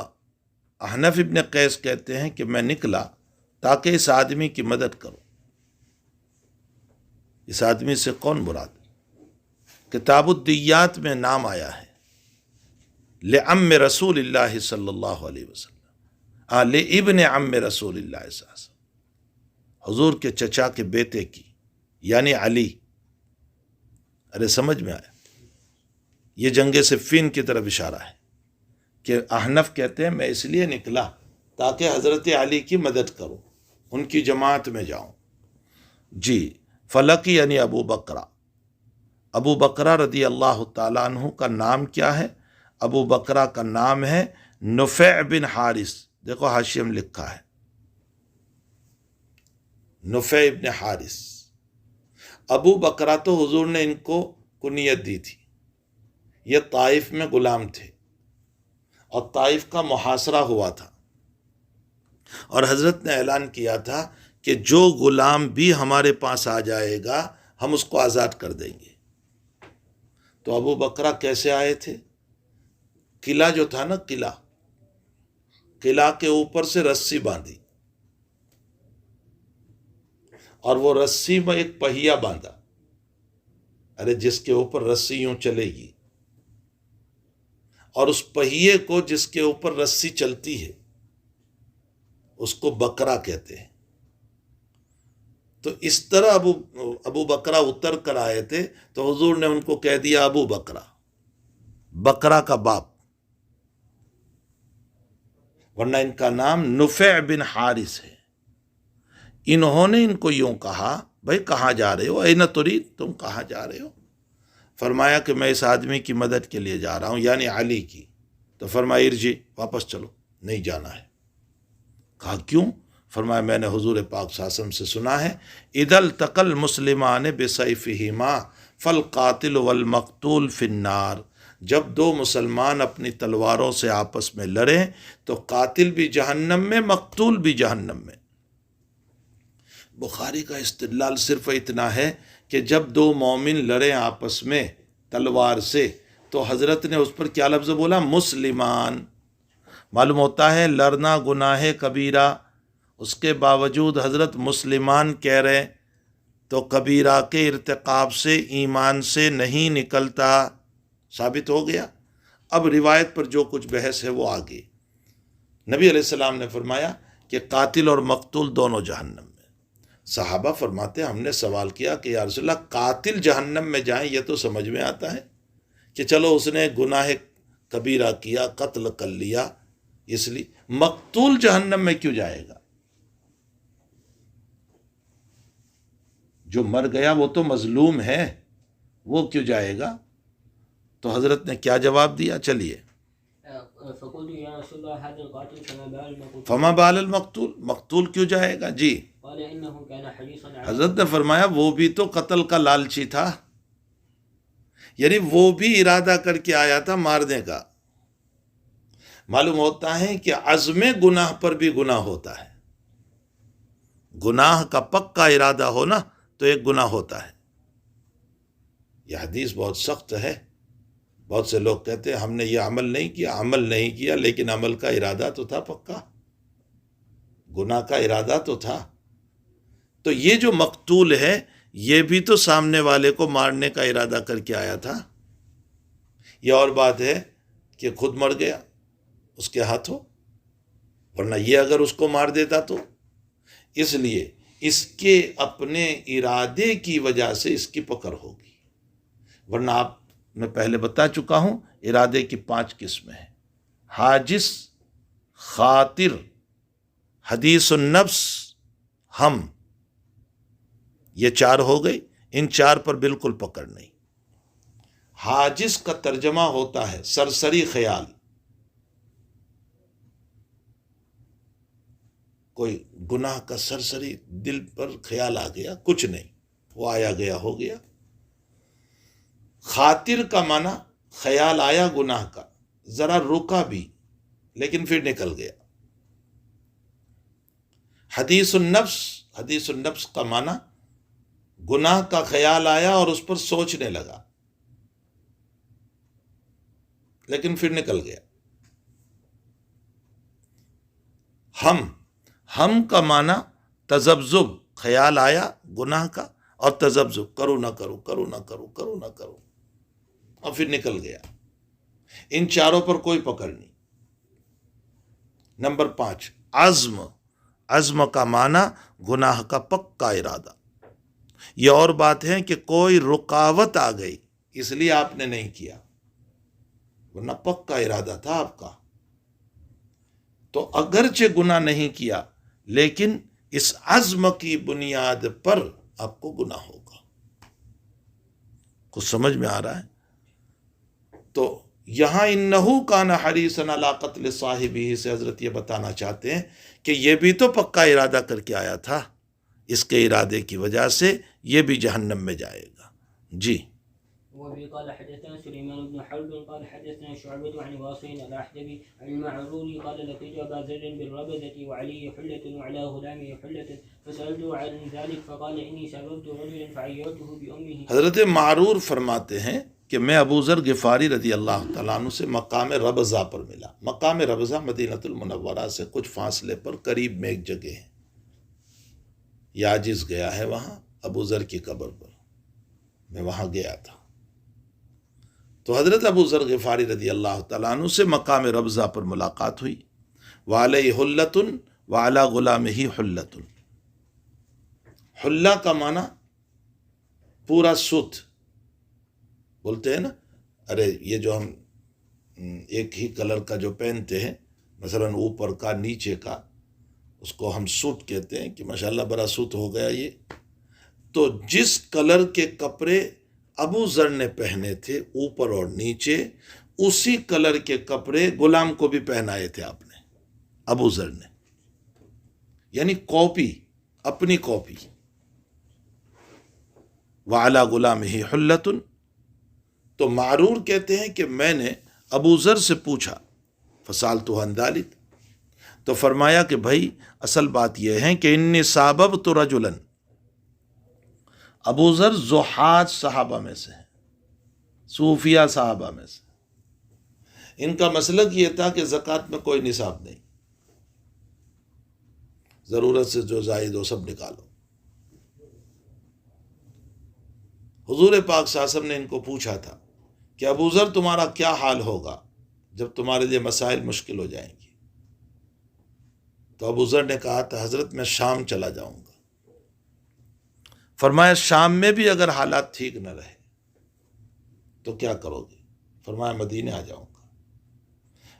احنف ابن قیس کہتے ہیں کہ میں نکلا تاکہ اس آدمی کی مدد کروں. اس آدمی سے کون مراد؟ کتاب الدیات میں نام آیا ہے لعم رسول اللہ صلی اللہ علیہ وسلم، لابن عم رسول اللہ صلی اللہ علیہ وسلم، حضور کے چچا کے بیٹے کی، یعنی علی. ارے سمجھ میں آیا؟ یہ جنگ صفین کی طرف اشارہ ہے کہ احنف کہتے ہیں میں اس لیے نکلا تاکہ حضرت علی کی مدد کروں، ان کی جماعت میں جاؤں. جی فلقی یعنی ابو بکرہ. ابو بکرہ رضی اللہ تعالیٰ عنہ کا نام کیا ہے؟ ابو بکرہ کا نام ہے نفع بن حارث. دیکھو حاشیے میں لکھا ہے نفع بن حارث. ابو بکرہ تو حضور نے ان کو کنیت دی تھی. یہ طائف میں غلام تھے اور طائف کا محاصرہ ہوا تھا، اور حضرت نے اعلان کیا تھا کہ جو غلام بھی ہمارے پاس آ جائے گا ہم اس کو آزاد کر دیں گے. تو ابو بکرہ کیسے آئے تھے؟ قلعہ جو تھا نا، قلعہ کے اوپر سے رسی باندھی، اور وہ رسی میں ایک پہیا باندھا. ارے جس کے اوپر رسی یوں چلے گی، اور اس پہیے کو جس کے اوپر رسی چلتی ہے اس کو بکرا کہتے ہیں. تو اس طرح ابو بکرہ اتر کر آئے تھے تو حضور نے ان کو کہہ دیا ابو بکرہ، بکرا کا باپ، ورنہ ان کا نام نفع بن حارث ہے. انہوں نے ان کو یوں کہا بھائی کہاں جا رہے ہو؟ این ترید، تم کہاں جا رہے ہو؟ فرمایا کہ میں اس آدمی کی مدد کے لیے جا رہا ہوں، یعنی علی کی. تو فرمایا ارجی، واپس چلو، نہیں جانا ہے. کہا کیوں؟ فرمایا میں نے حضور پاک صلی اللہ علیہ وسلم سے سنا ہے اذا التقى المسلمان بسیفہما فالقاتل والمقتول فی النار. جب 2 مسلمان اپنی تلواروں سے آپس میں لڑیں تو قاتل بھی جہنم میں، مقتول بھی جہنم میں. بخاری کا استدلال صرف اتنا ہے کہ جب دو مومن لڑیں آپس میں تلوار سے تو حضرت نے اس پر کیا لفظ بولا؟ مسلمان۔ معلوم ہوتا ہے لڑنا گناہ کبیرہ، اس کے باوجود حضرت مسلمان کہہ رہے، تو کبیرہ کے ارتکاب سے ایمان سے نہیں نکلتا، ثابت ہو گیا۔ اب روایت پر جو کچھ بحث ہے وہ آگے۔ نبی علیہ السلام نے فرمایا کہ قاتل اور مقتول دونوں جہنم میں۔ صحابہ فرماتے ہیں ہم نے سوال کیا کہ یا رسول اللہ قاتل جہنم میں جائیں یہ تو سمجھ میں آتا ہے کہ چلو اس نے گناہ کبیرہ کیا، قتل کر لیا، اس لیے مقتول جہنم میں کیوں جائے گا؟ جو مر گیا وہ تو مظلوم ہے، وہ کیوں جائے گا؟ تو حضرت نے کیا جواب دیا؟ چلیے،
فقلت يا رسول الله هذا القاتل فما بال المقتول
فما بال المقتول، مقتول کیوں جائے گا؟ جی،
قال انه كان حريصا على
حضرت نے فرمایا وہ بھی تو قتل کا لالچی تھا، یعنی وہ بھی ارادہ کر کے آیا تھا مارنے کا۔ معلوم ہوتا ہے کہ عزم گناہ پر بھی گناہ ہوتا ہے، گناہ کا پکا ارادہ ہونا تو ایک گناہ ہوتا ہے۔ یہ حدیث بہت سخت ہے، بہت سے لوگ کہتے ہیں ہم نے یہ عمل نہیں کیا لیکن عمل کا ارادہ تو تھا پکا، گناہ کا ارادہ تو تھا۔ تو یہ جو مقتول ہے یہ بھی تو سامنے والے کو مارنے کا ارادہ کر کے آیا تھا۔ یہ اور بات ہے کہ خود مر گیا اس کے ہاتھوں، ورنہ یہ اگر اس کو مار دیتا تو، اس لیے اس کے اپنے ارادے کی وجہ سے اس کی پکڑ ہوگی۔ ورنہ آپ میں پہلے بتا چکا ہوں ارادے کی 5 قسمیں ہیں: حاجس، خاطر، حدیث النفس، ہم، یہ 4 ہو گئی۔ ان 4 پر بالکل پکڑ نہیں۔ حاجس کا ترجمہ ہوتا ہے سرسری خیال، کوئی گناہ کا سرسری دل پر خیال آ گیا، کچھ نہیں، وہ آیا گیا ہو گیا۔ خاطر کا معنی خیال آیا گناہ کا، ذرا رکا بھی لیکن پھر نکل گیا۔ حدیث النفس کا معنی گناہ کا خیال آیا اور اس پر سوچنے لگا لیکن پھر نکل گیا۔ ہم کا معنی تذبذب، خیال آیا گناہ کا اور تذبذب، کرو نہ کرو، کرو نہ کرو، کرو نہ کرو، اور پھر نکل گیا۔ ان 4 پر کوئی پکڑ نہیں۔ نمبر 5 عزم کا معنی گناہ کا پکا ارادہ۔ یہ اور بات ہے کہ کوئی رکاوٹ آ گئی اس لیے آپ نے نہیں کیا، ورنہ پکا ارادہ تھا آپ کا۔ تو اگرچہ گناہ نہیں کیا لیکن اس عزم کی بنیاد پر آپ کو گناہ ہوگا۔ کچھ سمجھ میں آ رہا ہے؟ تو یہاں انہو کان حریصا علی قتل صاحبہ سے حضرت یہ بتانا چاہتے ہیں کہ یہ بھی تو پکا ارادہ کر کے آیا تھا، اس کے ارادے کی وجہ سے یہ بھی جہنم میں جائے گا۔ جی،
وبه قال حدثنا سليمان بن حرب قال حدثنا شعبة عن واصل الأحدبي عن المعرور قال لقيت أبا ذر بالربذة وعليه حلة وعلى غلامه حلة فسألته عن ذلك فقال إني سببت رجلا فعيرته بأمه۔
حضرت معرور فرماتے ہیں کہ میں ابو ذر غفاری رضی اللہ تعالیٰ عنہ سے مقام ربضہ پر ملا۔ مقام ربضہ مدینہ المنورہ سے کچھ فاصلے پر قریب میں ایک جگہ ہے، یہ عاجز گیا ہے وہاں ابو ذر کی قبر پر، میں وہاں گیا تھا۔ تو حضرت ابو ذر غفاری رضی اللہ تعالیٰ عنہ سے مقام ربضہ پر ملاقات ہوئی۔ وعلیہ حلۃ وعلی غلامہ حلۃ، حلہ کا معنی پورا سوت بولتے ہیں نا، ارے یہ جو ہم ایک ہی کلر کا جو پہنتے ہیں، مثلا اوپر کا نیچے کا، اس کو ہم سوٹ کہتے ہیں کہ ماشاءاللہ بڑا سوٹ ہو گیا یہ۔ تو جس کلر کے کپڑے ابو ذر نے پہنے تھے اوپر اور نیچے، اسی کلر کے کپڑے غلام کو بھی پہنائے تھے آپ نے، ابو ذر نے، یعنی کاپی، اپنی کاپی۔ وعلی غلامہ حلۃ، تو معرور کہتے ہیں کہ میں نے ابو ذر سے پوچھا، فسالتہ عن ذلک، تو فرمایا کہ بھائی اصل بات یہ ہے کہ انی ساببت رجلا، ابو ذر زہاد صحابہ میں سے ہیں، صوفیہ صحابہ میں سے۔ ان کا مسلک یہ تھا کہ زکوٰۃ میں کوئی نصاب نہیں، ضرورت سے جو زائد ہو سب نکالو۔ حضور پاک صلی اللہ علیہ وسلم نے ان کو پوچھا تھا کہ ابو ذر تمہارا کیا حال ہوگا جب تمہارے لیے مسائل مشکل ہو جائیں گی؟ تو ابو ذر نے کہا تھا حضرت میں شام چلا جاؤں گا۔ فرمایا شام میں بھی اگر حالات ٹھیک نہ رہے تو کیا کرو گے؟ فرمایا مدینے آ جاؤں گا۔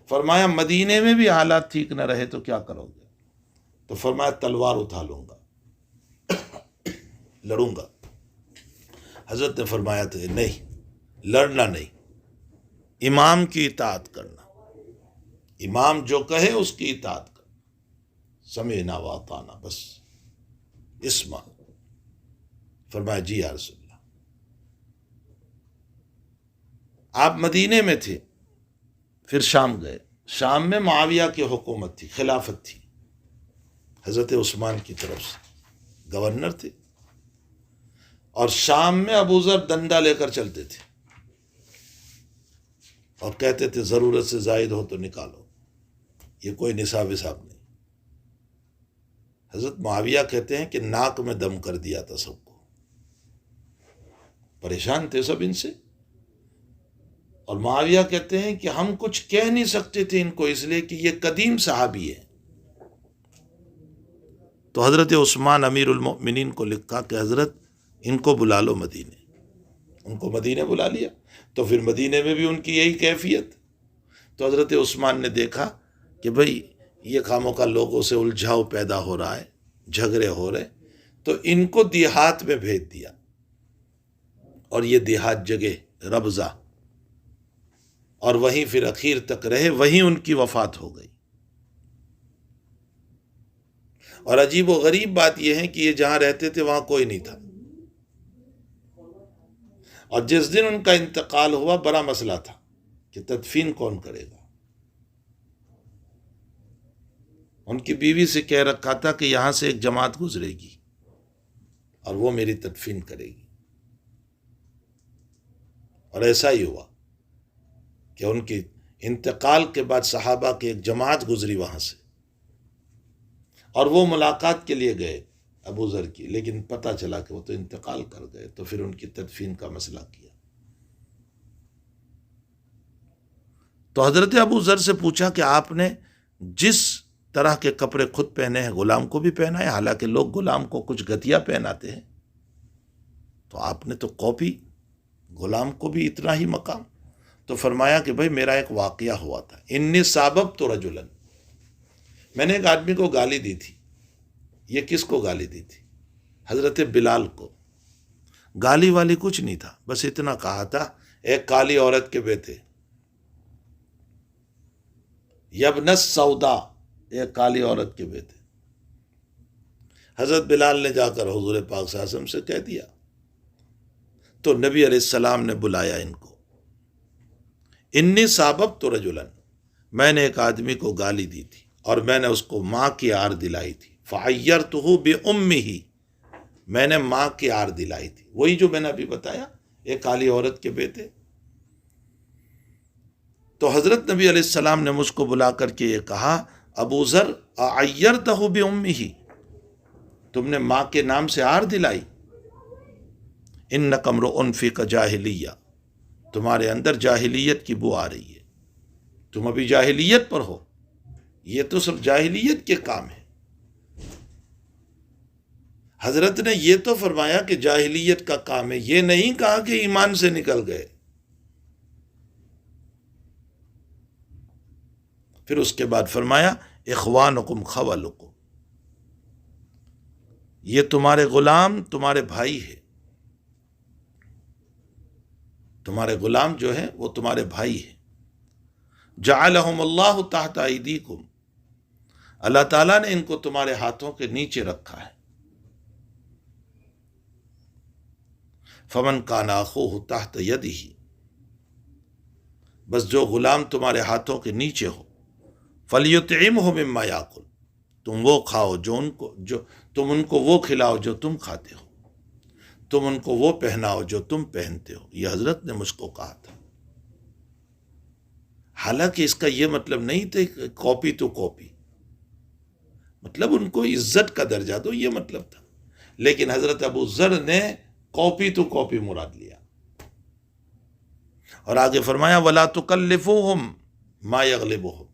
فرمایا مدینے میں بھی حالات ٹھیک نہ رہے تو کیا کرو گے؟ تو فرمایا تلوار اٹھا لوں گا، لڑوں گا۔ حضرت نے فرمایا تھا نہیں، لڑنا نہیں، امام کی اطاعت کرنا، امام جو کہے اس کی اطاعت کرنا، سمعنا واطعنا، بس اسمع۔ فرمایا جی یا رسول اللہ۔ آپ مدینے میں تھے، پھر شام گئے۔ شام میں معاویہ کی حکومت تھی، خلافت تھی، حضرت عثمان کی طرف سے گورنر تھے، اور شام میں ابو ذر ڈنڈا لے کر چلتے تھے اور کہتے تھے ضرورت سے زائد ہو تو نکالو، یہ کوئی نصاب وصاب نہیں۔ حضرت معاویہ کہتے ہیں کہ ناک میں دم کر دیا تھا سب کو، پریشان تھے سب ان سے، اور معاویہ کہتے ہیں کہ ہم کچھ کہہ نہیں سکتے تھے ان کو، اس لیے کہ یہ قدیم صحابی ہے۔ تو حضرت عثمان امیر المؤمنین کو لکھا کہ حضرت ان کو بلا لو مدینے۔ ان کو مدینے بلا لیا، تو پھر مدینے میں بھی ان کی یہی کیفیت۔ تو حضرت عثمان نے دیکھا کہ بھئی یہ خاموں کا لوگوں سے الجھاؤ پیدا ہو رہا ہے، جھگڑے ہو رہے، تو ان کو دیہات میں بھیج دیا، اور یہ دیہات جگہ ربضہ، اور وہیں پھر اخیر تک رہے، وہیں ان کی وفات ہو گئی۔ اور عجیب و غریب بات یہ ہے کہ یہ جہاں رہتے تھے وہاں کوئی نہیں تھا، اور جس دن ان کا انتقال ہوا بڑا مسئلہ تھا کہ تدفین کون کرے گا۔ ان کی بیوی سے کہہ رکھا تھا کہ یہاں سے ایک جماعت گزرے گی اور وہ میری تدفین کرے گی، اور ایسا ہی ہوا کہ ان کے انتقال کے بعد صحابہ کی ایک جماعت گزری وہاں سے، اور وہ ملاقات کے لیے گئے ابو ذر کی، لیکن پتہ چلا کہ وہ تو انتقال کر گئے، تو پھر ان کی تدفین کا مسئلہ کیا۔ تو حضرت ابو ذر سے پوچھا کہ آپ نے جس طرح کے کپڑے خود پہنے ہیں غلام کو بھی پہنا ہے، حالانکہ لوگ غلام کو کچھ گتیا پہناتے ہیں، تو آپ نے تو کاپی، غلام کو بھی اتنا ہی مقام۔ تو فرمایا کہ بھائی میرا ایک واقعہ ہوا تھا، انی ساببت رجلا، میں نے ایک آدمی کو گالی دی تھی۔ یہ کس کو گالی دی تھی؟ حضرت بلال کو۔ گالی والی کچھ نہیں تھا، بس اتنا کہا تھا ایک کالی عورت کے بیٹے، یبن السودا، ایک کالی عورت کے بیٹے۔ حضرت بلال نے جا کر حضور پاک صلی اللہ علیہ وسلم سے کہہ دیا، تو نبی علیہ السلام نے بلایا ان کو، انی ساببت رجلا، میں نے ایک آدمی کو گالی دی تھی اور میں نے اس کو ماں کی آر دلائی تھی، فعیرتہ بامہ، میں نے ماں کی آر دلائی تھی، وہی جو میں نے ابھی بتایا، ایک کالی عورت کے بیٹے۔ تو حضرت نبی علیہ السلام نے مجھ کو بلا کر کے یہ کہا، ابو ذر اعیرتہ بامہ، تم نے ماں کے نام سے آر دلائی؟ انک امرؤ فیک جاہلیہ، تمہارے اندر جاہلیت کی بو آ رہی ہے، تم ابھی جاہلیت پر ہو، یہ تو سب جاہلیت کے کام ہے۔ حضرت نے یہ تو فرمایا کہ جاہلیت کا کام ہے، یہ نہیں کہا کہ ایمان سے نکل گئے۔ پھر اس کے بعد فرمایا اخوانکم خولکم، یہ تمہارے غلام تمہارے بھائی ہے، تمہارے غلام جو ہیں وہ تمہارے بھائی ہیں۔ جعلہم اللہ تحت ایدیکم، اللہ تعالیٰ نے ان کو تمہارے ہاتھوں کے نیچے رکھا ہے۔ فمن کان اخوہ تحت یدہ، بس جو غلام تمہارے ہاتھوں کے نیچے ہو، فلیطعمہ مما یاکل، تم وہ کھاؤ جو تم ان کو وہ کھلاؤ جو تم کھاتے ہو۔ تم ان کو وہ پہناؤ جو تم پہنتے ہو. یہ حضرت نے مجھ کو کہا تھا. حالانکہ اس کا یہ مطلب نہیں تھا کہ کاپی تو کاپی، مطلب ان کو عزت کا درجہ دو، یہ مطلب تھا. لیکن حضرت ابو ذر نے کاپی تو کاپی مراد لیا، اور آگے فرمایا وَلَا تُكَلِّفُوهُمْ مَا يَغْلِبُهُمْ،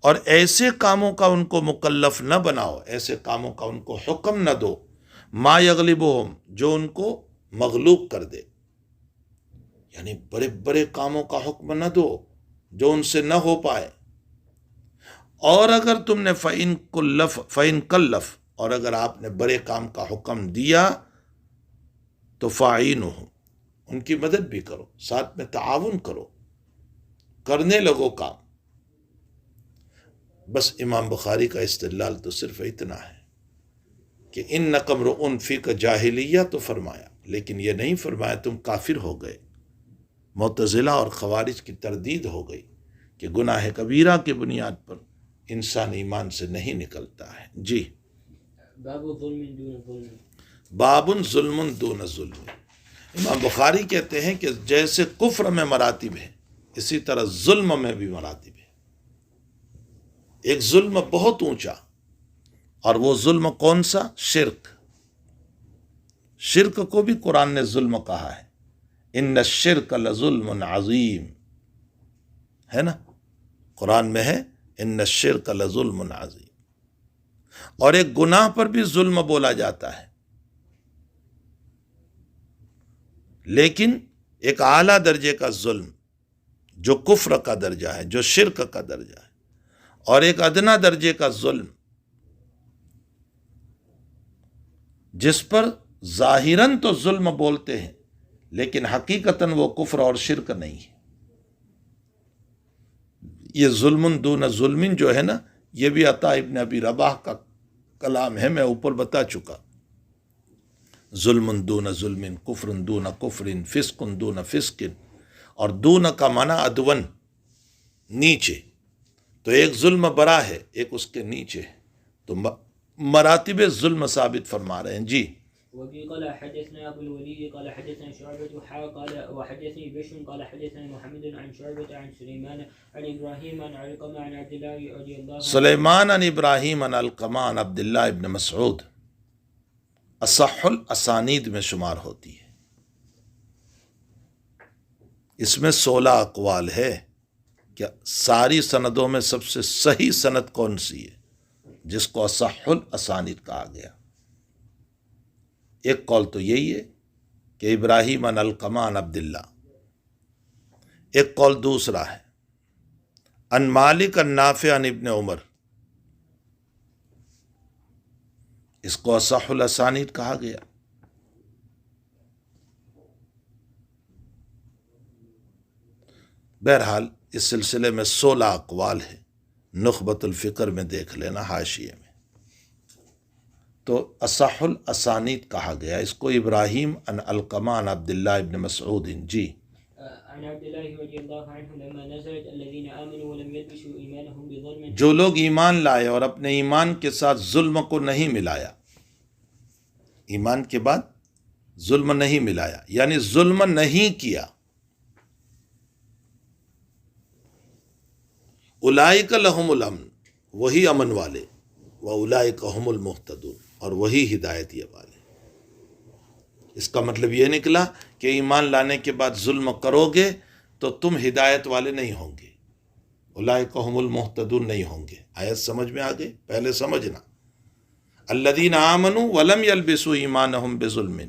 اور ایسے کاموں کا ان کو مکلف نہ بناؤ، ایسے کاموں کا ان کو حکم نہ دو، ما یغلبہم، جو ان کو مغلوب کر دے. یعنی بڑے بڑے کاموں کا حکم نہ دو جو ان سے نہ ہو پائے. اور اگر تم نے فَإِن کلف، اور اگر آپ نے بڑے کام کا حکم دیا تو فَعِینُہُم، ان کی مدد بھی کرو، ساتھ میں تعاون کرو، کرنے لگو کام. بس امام بخاری کا استدلال تو صرف اتنا ہے کہ اِنَّکَ امْرُؤٌ فِیکَ جاہلیہ تو فرمایا، لیکن یہ نہیں فرمایا تم کافر ہو گئے. معتزلہ اور خوارج کی تردید ہو گئی کہ گناہ کبیرہ کی بنیاد پر انسان ایمان سے نہیں نکلتا ہے. جی،
باب ظلم دون ظلم.
باب ظلم دون ظلم. امام بخاری کہتے ہیں کہ جیسے کفر میں مراتب ہے، اسی طرح ظلم میں بھی مراتب ہے. ایک ظلم بہت اونچا، اور وہ ظلم کون سا؟ شرک. شرک کو بھی قرآن نے ظلم کہا ہے، ان الشرک لظلم عظیم، ہے نا؟ قرآن میں ہے ان الشرک لظلم عظیم. اور ایک گناہ پر بھی ظلم بولا جاتا ہے، لیکن ایک اعلیٰ درجے کا ظلم جو کفر کا درجہ ہے، جو شرک کا درجہ ہے، اور ایک ادنا درجے کا ظلم جس پر ظاہراً تو ظلم بولتے ہیں لیکن حقیقتاً وہ کفر اور شرک نہیں ہے. یہ ظلم دون ظلم جو ہے نا، یہ بھی عطا ابن ابی رباح کا کلام ہے، میں اوپر بتا چکا. ظلم دون ظلم، کفر دون کفر، فسق دون فسق. اور دون کا معنی ادون، نیچے. تو ایک ظلم بڑا ہے، ایک اس کے نیچے ہے. تو مراتب ظلم ثابت فرما رہے ہیں. جی،
وفي قال حدثنا أبو الوليد قال حدثنا شعبة قال وحدثني بشر قال حدثنا محمد عن شعبة عن سليمان عن إبراهيم عن علقمة عن عبد الله رضي الله عنه.
سلیمان عن ابراہیم عن علقمہ عن عبداللہ ابن مسعود اصح الاسانید میں شمار ہوتی ہے. اس میں 16 اقوال ہے کہ ساری سندوں میں سب سے صحیح سند کون سی ہے جس کو اصح الاسانید کہا گیا. ایک قول تو یہی ہے کہ ابراہیم عن علقمہ عن عبداللہ. ایک قول دوسرا ہے ان مالک عن نافع عن ابن عمر، اس کو اصح الاسانید کہا گیا. بہرحال اس سلسلے میں 16 اقوال ہیں، نخبۃ الفکر میں دیکھ لینا، حاشیے میں. تو اصح الاسانید کہا گیا اس کو. ابراہیم عن علقمہ عن عبداللہ ابن مسعود. جی،
عن عبد الله رضي الله عنه لما نزلت الذين آمنوا ولم يلبسوا إيمانهم بظلم.
جو لوگ ایمان لائے اور اپنے ایمان کے ساتھ ظلم کو نہیں ملایا، ایمان کے بعد ظلم نہیں ملایا یعنی ظلم نہیں کیا، اولئک لہم الامن، وہی امن والے، واولئک هم المہتدون، اور وہی ہدایت یہ والے. اس کا مطلب یہ نکلا کہ ایمان لانے کے بعد ظلم کرو گے تو تم ہدایت والے نہیں ہوں گے، اولئک هم المہتدون نہیں ہوں گے. آیت سمجھ میں آ گئی؟ پہلے سمجھنا. الذین آمنوا ولم یلبسوا ایمانہم بظلم،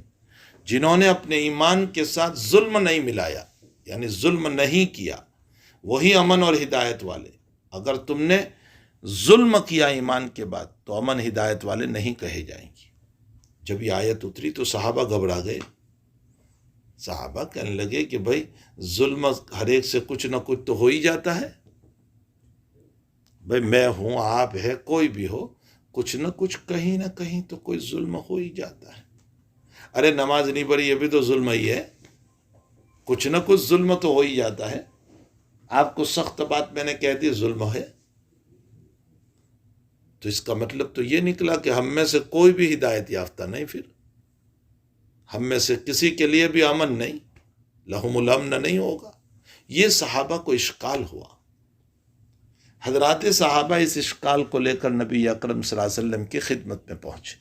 جنہوں نے اپنے ایمان کے ساتھ ظلم نہیں ملایا یعنی ظلم نہیں کیا، وہی امن اور ہدایت والے. اگر تم نے ظلم کیا ایمان کے بعد تو امن ہدایت والے نہیں کہے جائیں گے. جب یہ آیت اتری تو صحابہ گھبرا گئے. صحابہ کہنے لگے کہ بھائی ظلم ہر ایک سے کچھ نہ کچھ تو ہو ہی جاتا ہے، بھائی میں ہوں، آپ ہے، کوئی بھی ہو، کچھ نہ کچھ کہیں نہ کہیں تو کوئی ظلم ہو ہی جاتا ہے. ارے نماز نہیں پڑھی، یہ بھی تو ظلم ہی ہے. کچھ نہ کچھ ظلم تو ہو ہی جاتا ہے. آپ کو سخت بات میں نے کہہ دی، ظلم ہے. تو اس کا مطلب تو یہ نکلا کہ ہم میں سے کوئی بھی ہدایت یافتہ نہیں. پھر ہم میں سے کسی کے لیے بھی امن نہیں، لہم الامن نہیں ہوگا۔ یہ صحابہ کو اشکال ہوا۔ حضرات صحابہ اس اشکال کو لے کر نبی اکرم صلی اللہ علیہ وسلم کی خدمت میں پہنچے۔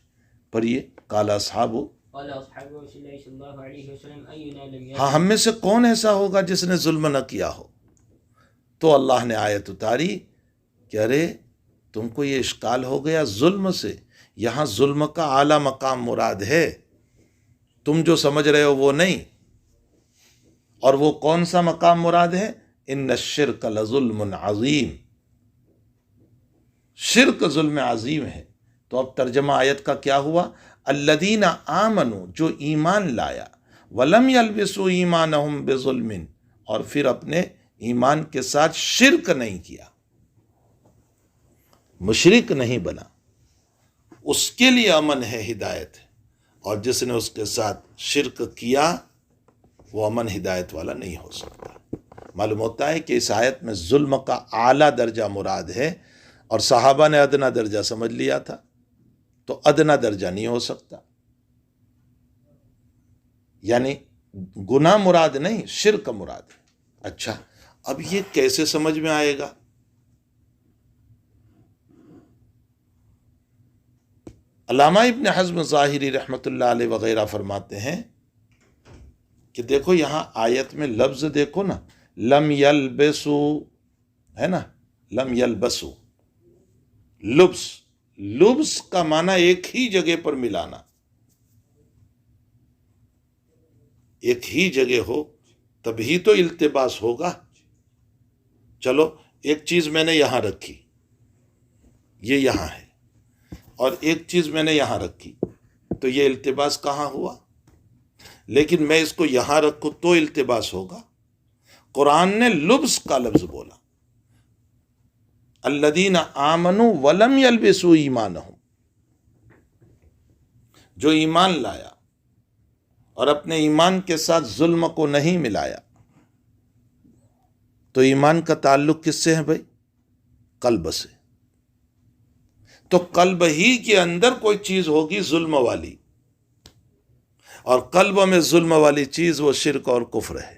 پر یہ قال اصحاب،
قال اصحاب رسول اللہ صلی اللہ علیہ وسلم اینا لم
ہاں ہم میں سے کون ایسا ہوگا جس نے ظلم نہ کیا ہو؟ تو اللہ نے آیت اتاری کہ ارے تم کو یہ اشکال ہو گیا ظلم سے، یہاں ظلم کا اعلیٰ مقام مراد ہے، تم جو سمجھ رہے ہو وہ نہیں۔ اور وہ کون سا مقام مراد ہے؟ ان الشرک لظلم عظیم، شرک ظلم عظیم ہے۔ تو اب ترجمہ آیت کا کیا ہوا؟ الذین آمنوا، جو ایمان لایا، ولم یلبسوا ایمانہم بظلم، اور پھر اپنے ایمان کے ساتھ شرک نہیں کیا، مشرک نہیں بنا، اس کے لیے امن ہے، ہدایت ہے۔ اور جس نے اس کے ساتھ شرک کیا وہ امن ہدایت والا نہیں ہو سکتا۔ معلوم ہوتا ہے کہ اس آیت میں ظلم کا اعلیٰ درجہ مراد ہے، اور صحابہ نے ادنا درجہ سمجھ لیا تھا، تو ادنا درجہ نہیں ہو سکتا۔ یعنی گناہ مراد نہیں، شرک مراد ہے۔ اچھا، اب یہ کیسے سمجھ میں آئے گا؟ علامہ ابن حزم ظاہری رحمۃ اللہ علیہ وغیرہ فرماتے ہیں کہ دیکھو یہاں آیت میں لفظ دیکھو نا، لم یلبسو ہے نا، لم یلبسو، لبس، لبس کا معنی ایک ہی جگہ پر ملانا، ایک ہی جگہ ہو تبھی تو التباس ہوگا۔ چلو ایک چیز میں نے یہاں رکھی، یہ یہاں ہے، اور ایک چیز میں نے یہاں رکھی، تو یہ التباس کہاں ہوا؟ لیکن میں اس کو یہاں رکھوں تو التباس ہوگا۔ قرآن نے لبس کا لفظ بولا، الذین آمنوا ولم یلبسوا ایمانہم، جو ایمان لایا اور اپنے ایمان کے ساتھ ظلم کو نہیں ملایا۔ تو ایمان کا تعلق کس سے ہے بھائی؟ قلب سے۔ تو قلب ہی کے اندر کوئی چیز ہوگی ظلم والی، اور قلب میں ظلم والی چیز وہ شرک اور کفر ہے۔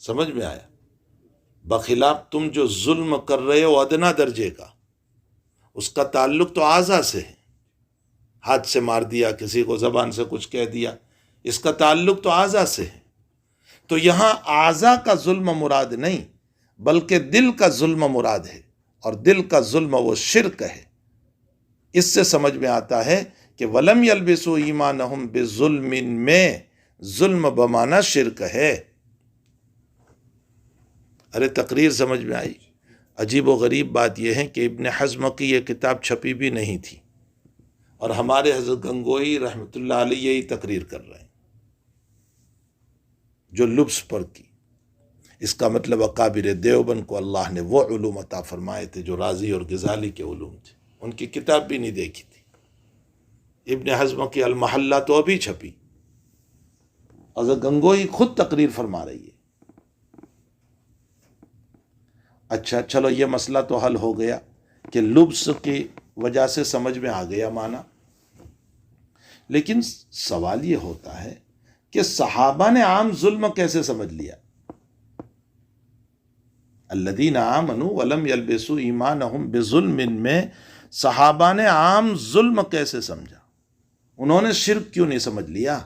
سمجھ میں آیا؟ بخلاف تم جو ظلم کر رہے ہو ادنا درجے کا، اس کا تعلق تو اعضاء سے ہے، ہاتھ سے مار دیا، کسی کو زبان سے کچھ کہہ دیا، اس کا تعلق تو اعضاء سے ہے۔ تو یہاں اعضاء کا ظلم مراد نہیں، بلکہ دل کا ظلم مراد ہے، اور دل کا ظلم وہ شرک ہے۔ اس سے سمجھ میں آتا ہے کہ ولم یلبسوا ایمانہم بظلم میں ظلم بمعنی شرک ہے۔ ارے تقریر سمجھ میں آئی؟ عجیب و غریب بات یہ ہے کہ ابن حزم کی یہ کتاب چھپی بھی نہیں تھی، اور ہمارے حضرت گنگوئی رحمۃ اللہ علیہ یہی تقریر کر رہے ہیں جو لبس پر کی۔ اس کا مطلب اکابر دیوبند کو اللہ نے وہ علوم عطا فرمائے تھے جو رازی اور غزالی کے علوم تھے، ان کی کتاب بھی نہیں دیکھی تھی۔ ابن حزم کی المحلہ تو ابھی چھپی، حضرت گنگوئی خود تقریر فرما رہی ہے۔ اچھا چلو یہ مسئلہ تو حل ہو گیا کہ لبس کی وجہ سے سمجھ میں آ گیا معنی، لیکن سوال یہ ہوتا ہے کہ صحابہ نے عام ظلم کیسے سمجھ لیا؟ الذین آمنوا ولم یلبسوا ایمانہم بظلم میں صحابہ نے عام ظلم کیسے سمجھا؟ انہوں نے شرک کیوں نہیں سمجھ لیا؟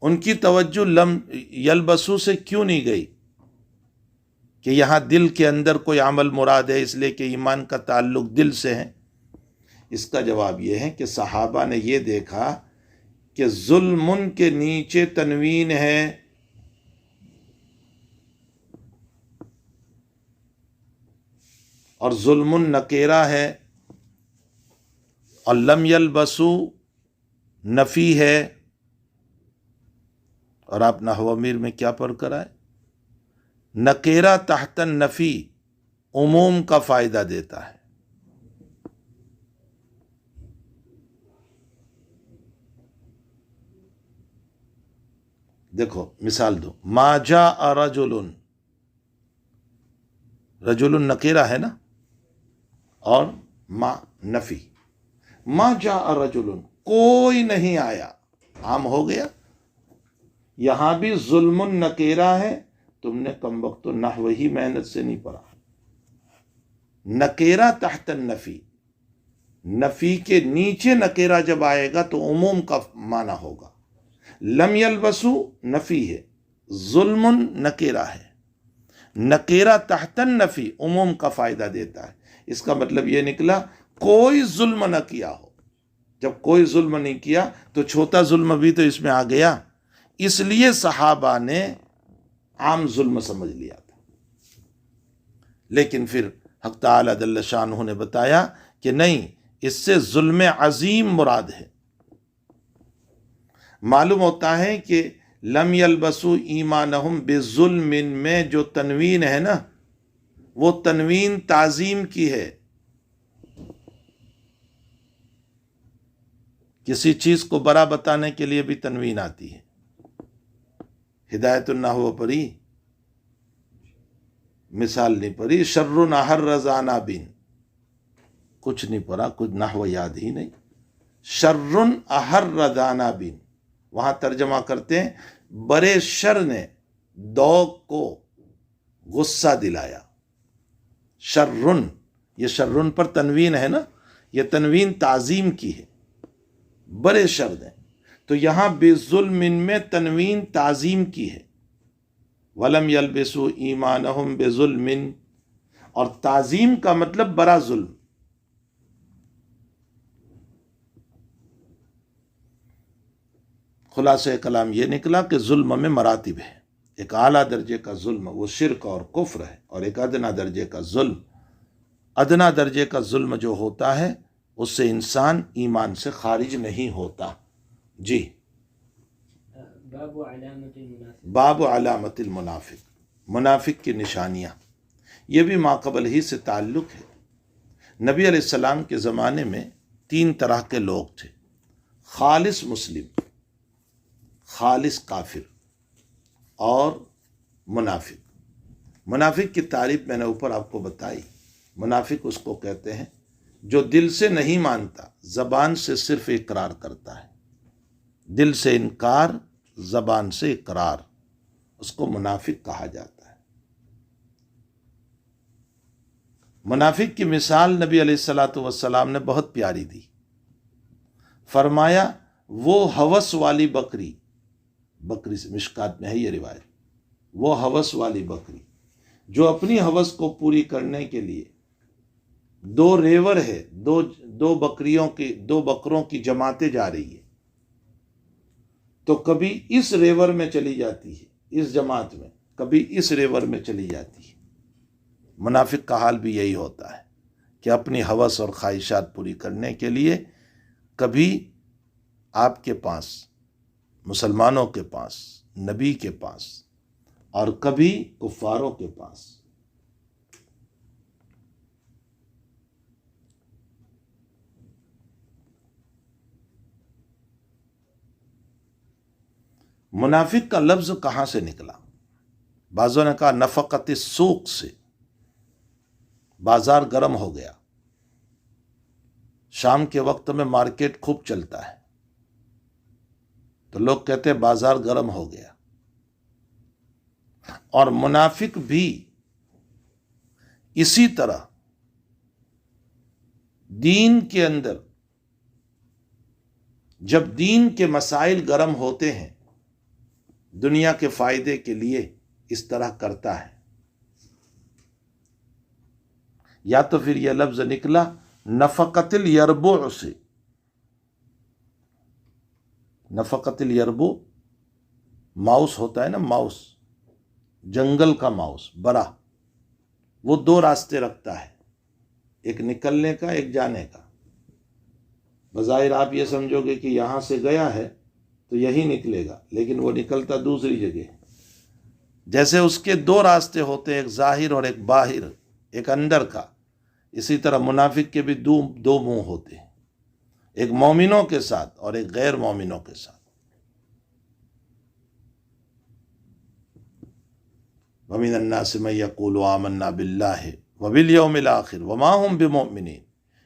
ان کی توجہ لم یلبسو سے کیوں نہیں گئی کہ یہاں دل کے اندر کوئی عمل مراد ہے، اس لیے کہ ایمان کا تعلق دل سے ہے؟ اس کا جواب یہ ہے کہ صحابہ نے یہ دیکھا کہ ظلم کے نیچے تنوین ہے، اور ظلم نکیرہ ہے، اور لم یلبسو نفی ہے، اور آپ نحو امیر میں کیا پڑھ کر آئے؟ نکیرہ تحت النفی عموم کا فائدہ دیتا ہے۔ دیکھو مثال دو، ما جاء رجل، رجل نکیرہ ہے نا، اور ما نفی، ما جاء رجل کوئی نہیں آیا، عام ہو گیا۔ یہاں بھی ظلم نکیرہ ہے، تم نے کم وقت نحو ہی محنت سے نہیں پڑھا۔ نکیرہ تحت النفی، نفی کے نیچے نکیرہ جب آئے گا تو عموم کا معنی ہوگا۔ لم یلبسو نفی ہے، ظلم نکیرہ ہے، نکیرہ تحت النفی عموم کا فائدہ دیتا ہے۔ اس کا مطلب یہ نکلا کوئی ظلم نہ کیا ہو۔ جب کوئی ظلم نہیں کیا تو چھوٹا ظلم بھی تو اس میں آ گیا، اس لیے صحابہ نے عام ظلم سمجھ لیا تھا۔ لیکن پھر حق تعالی جل شانہ نے بتایا کہ نہیں، اس سے ظلم عظیم مراد ہے۔ معلوم ہوتا ہے کہ لم یلبسوا ایمانہم بظلم میں جو تنوین ہے نا، وہ تنوین تعظیم کی ہے۔ کسی چیز کو بڑا بتانے کے لیے بھی تنوین آتی ہے۔ ہدایت النحو پڑھی، مثال نہیں پڑھی، شر احر ذانابین، کچھ نہیں پڑھا، کچھ نحو یاد ہی نہیں۔ شر احر ذانابین، وہاں ترجمہ کرتے ہیں بڑے شر نے دوگ کو غصہ دلایا۔ شرن، یہ شرن پر تنوین ہے نا، یہ تنوین تعظیم کی ہے، بڑے شر نے۔ تو یہاں بے ظلم میں تنوین تعظیم کی ہے۔ ولم یلبسوا ایمانہم بظلم، اور تعظیم کا مطلب بڑا ظلم۔ خلاصہ کلام یہ نکلا کہ ظلم میں مراتب ہے۔ ایک اعلیٰ درجے کا ظلم وہ شرک اور کفر ہے، اور ایک ادنا درجے کا ظلم۔ ادنا درجے کا ظلم جو ہوتا ہے اس سے انسان ایمان سے خارج نہیں ہوتا۔ جی،
باب علامت المنافق،
باب علامت المنافق، منافق کی نشانیاں۔ یہ بھی ماقبل ہی سے تعلق ہے۔ نبی علیہ السلام کے زمانے میں 3 طرح کے لوگ تھے: خالص مسلم، خالص کافر، اور منافق۔ منافق کی تعریف میں نے اوپر آپ کو بتائی۔ منافق اس کو کہتے ہیں جو دل سے نہیں مانتا، زبان سے صرف اقرار کرتا ہے۔ دل سے انکار، زبان سے اقرار، اس کو منافق کہا جاتا ہے۔ منافق کی مثال نبی علیہ الصلوۃ نے بہت پیاری دی۔ فرمایا وہ ہوس والی بکری، بکری سے مشکات میں ہے یہ روایت، وہ ہوس والی بکری جو اپنی ہوس کو پوری کرنے کے لیے 2 ریور ہے، دو بکروں کی جماعتیں جا رہی ہے، تو کبھی اس ریور میں چلی جاتی ہے، اس جماعت میں، کبھی اس ریور میں چلی جاتی ہے۔ منافق کا حال بھی یہی ہوتا ہے کہ اپنی ہوس اور خواہشات پوری کرنے کے لیے کبھی آپ کے پاس، مسلمانوں کے پاس، نبی کے پاس، اور کبھی کفاروں کے پاس۔ منافق کا لفظ کہاں سے نکلا؟ بعضوں نے کہا نفقت السوق سے، بازار گرم ہو گیا، شام کے وقت میں مارکیٹ خوب چلتا ہے تو لوگ کہتے ہیں بازار گرم ہو گیا۔ اور منافق بھی اسی طرح دین کے اندر جب دین کے مسائل گرم ہوتے ہیں، دنیا کے فائدے کے لیے اس طرح کرتا ہے۔ یا تو پھر یہ لفظ نکلا نفقت الیربوع سے۔ نفقت الیربوع، ماؤس ہوتا ہے نا، ماؤس، جنگل کا ماؤس بڑا، وہ 2 راستے رکھتا ہے، ایک نکلنے کا، ایک جانے کا۔ بظاہر آپ یہ سمجھو گے کہ یہاں سے گیا ہے تو یہی نکلے گا، لیکن وہ نکلتا دوسری جگہ ہے۔ جیسے اس کے 2 راستے ہوتے ہیں، ایک ظاہر اور ایک باہر، ایک اندر کا، اسی طرح منافق کے بھی 2 منہ ہوتے ہیں، ایک مومنوں کے ساتھ اور ایک غیر مومنوں کے ساتھ۔ وَمِنَ النَّاسِ مَن يَقُولُ آمَنَّا بِاللَّهِ وَبِالْيَوْمِ الْآخِرِ وَمَا هُمْ بِمُؤْمِنِينَ۔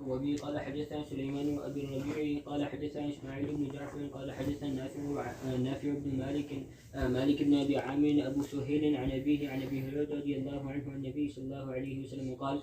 وبه قال حدثنا سليمان بن ابي الربيع قال حدثنا اسماعيل بن جعفر قال حدثنا نافع بن مالك بن ابي عامر ابو سهيل عن ابيه عن ابي هريره رضي الله عنه عن النبي صلى الله عليه وسلم قال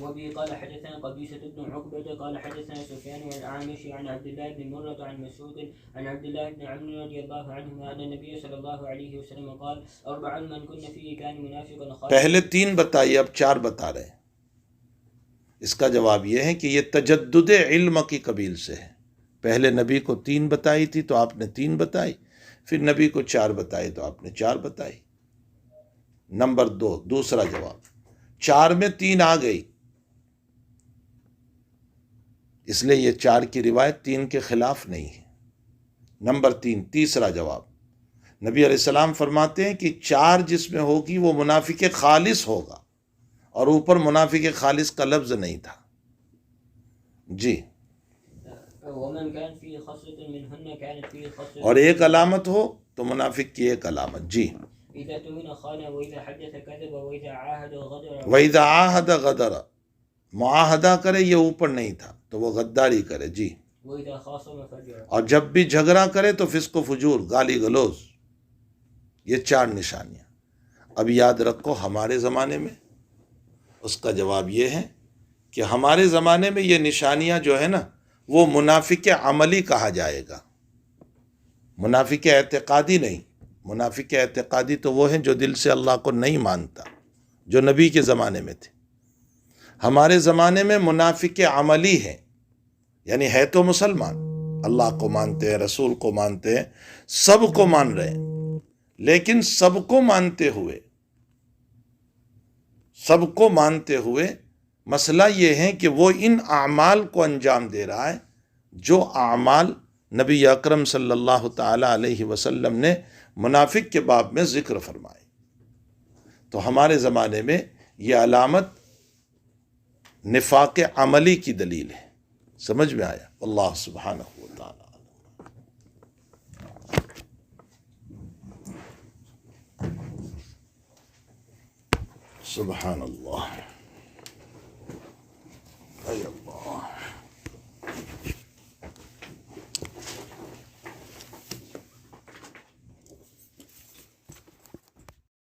وبه قال حدثنا قبيصة بن عقبة قال حدثنا سفيان عن الأعمش عن عبد الله بن مرة عن مسعود عن عبد الله بن عمرو رضي الله عنهما أن النبي صلى الله عليه وسلم قال أربع من كن فيه كان منافقا خالصا.
پہلے 3 بتائیے، اب 4 بتا رہے ہیں۔ اس کا جواب یہ ہے کہ یہ تجدد علم کی قبیل سے ہے۔ پہلے نبی کو 3 بتائی تھی تو آپ نے 3 بتائی، پھر نبی کو 4 بتائی تو آپ نے 4 بتائی۔ نمبر 2 دوسرا جواب، 4 میں 3 آ گئی، اس لیے یہ 4 کی روایت 3 کے خلاف نہیں ہے۔ نمبر 3 تیسرا جواب، نبی علیہ السلام فرماتے ہیں کہ 4 جس میں ہوگی وہ منافق خالص ہوگا، اور اوپر منافق خالص کا لفظ نہیں تھا جی۔
ومن كان فيه خصلة منهن كانت فيه خصلة،
اور ایک علامت ہو تو منافق کی ایک علامت جی۔
إذا تؤمن خان وإذا حدث كذب وإذا عاهد غدر
وَإِذَا عَاهَدَ غَدَرَ، معاہدہ کرے یہ اوپر نہیں تھا تو وہ غداری کرے جی۔
وإذا خاصم فجر،
اور جب بھی جھگڑا کرے تو فسق و فجور، گالی گلوز، یہ 4 نشانیاں۔ اب یاد رکھو ہمارے زمانے میں، اس کا جواب یہ ہے کہ ہمارے زمانے میں یہ نشانیاں جو ہے نا، وہ منافق عملی کہا جائے گا، منافق اعتقادی نہیں۔ منافق اعتقادی تو وہ ہیں جو دل سے اللہ کو نہیں مانتا، جو نبی کے زمانے میں تھے۔ ہمارے زمانے میں منافق عملی ہیں، یعنی ہے تو مسلمان، اللہ کو مانتے ہیں، رسول کو مانتے ہیں، سب کو مان رہے ہیں، لیکن سب کو مانتے ہوئے مسئلہ یہ ہے کہ وہ ان اعمال کو انجام دے رہا ہے جو اعمال نبی اکرم صلی اللہ تعالی علیہ وسلم نے منافق کے باب میں ذکر فرمائے۔ تو ہمارے زمانے میں یہ علامت نفاق عملی کی دلیل ہے۔ سمجھ میں آیا؟ اللہ سبحانہ وتعالی سبحان اللہ۔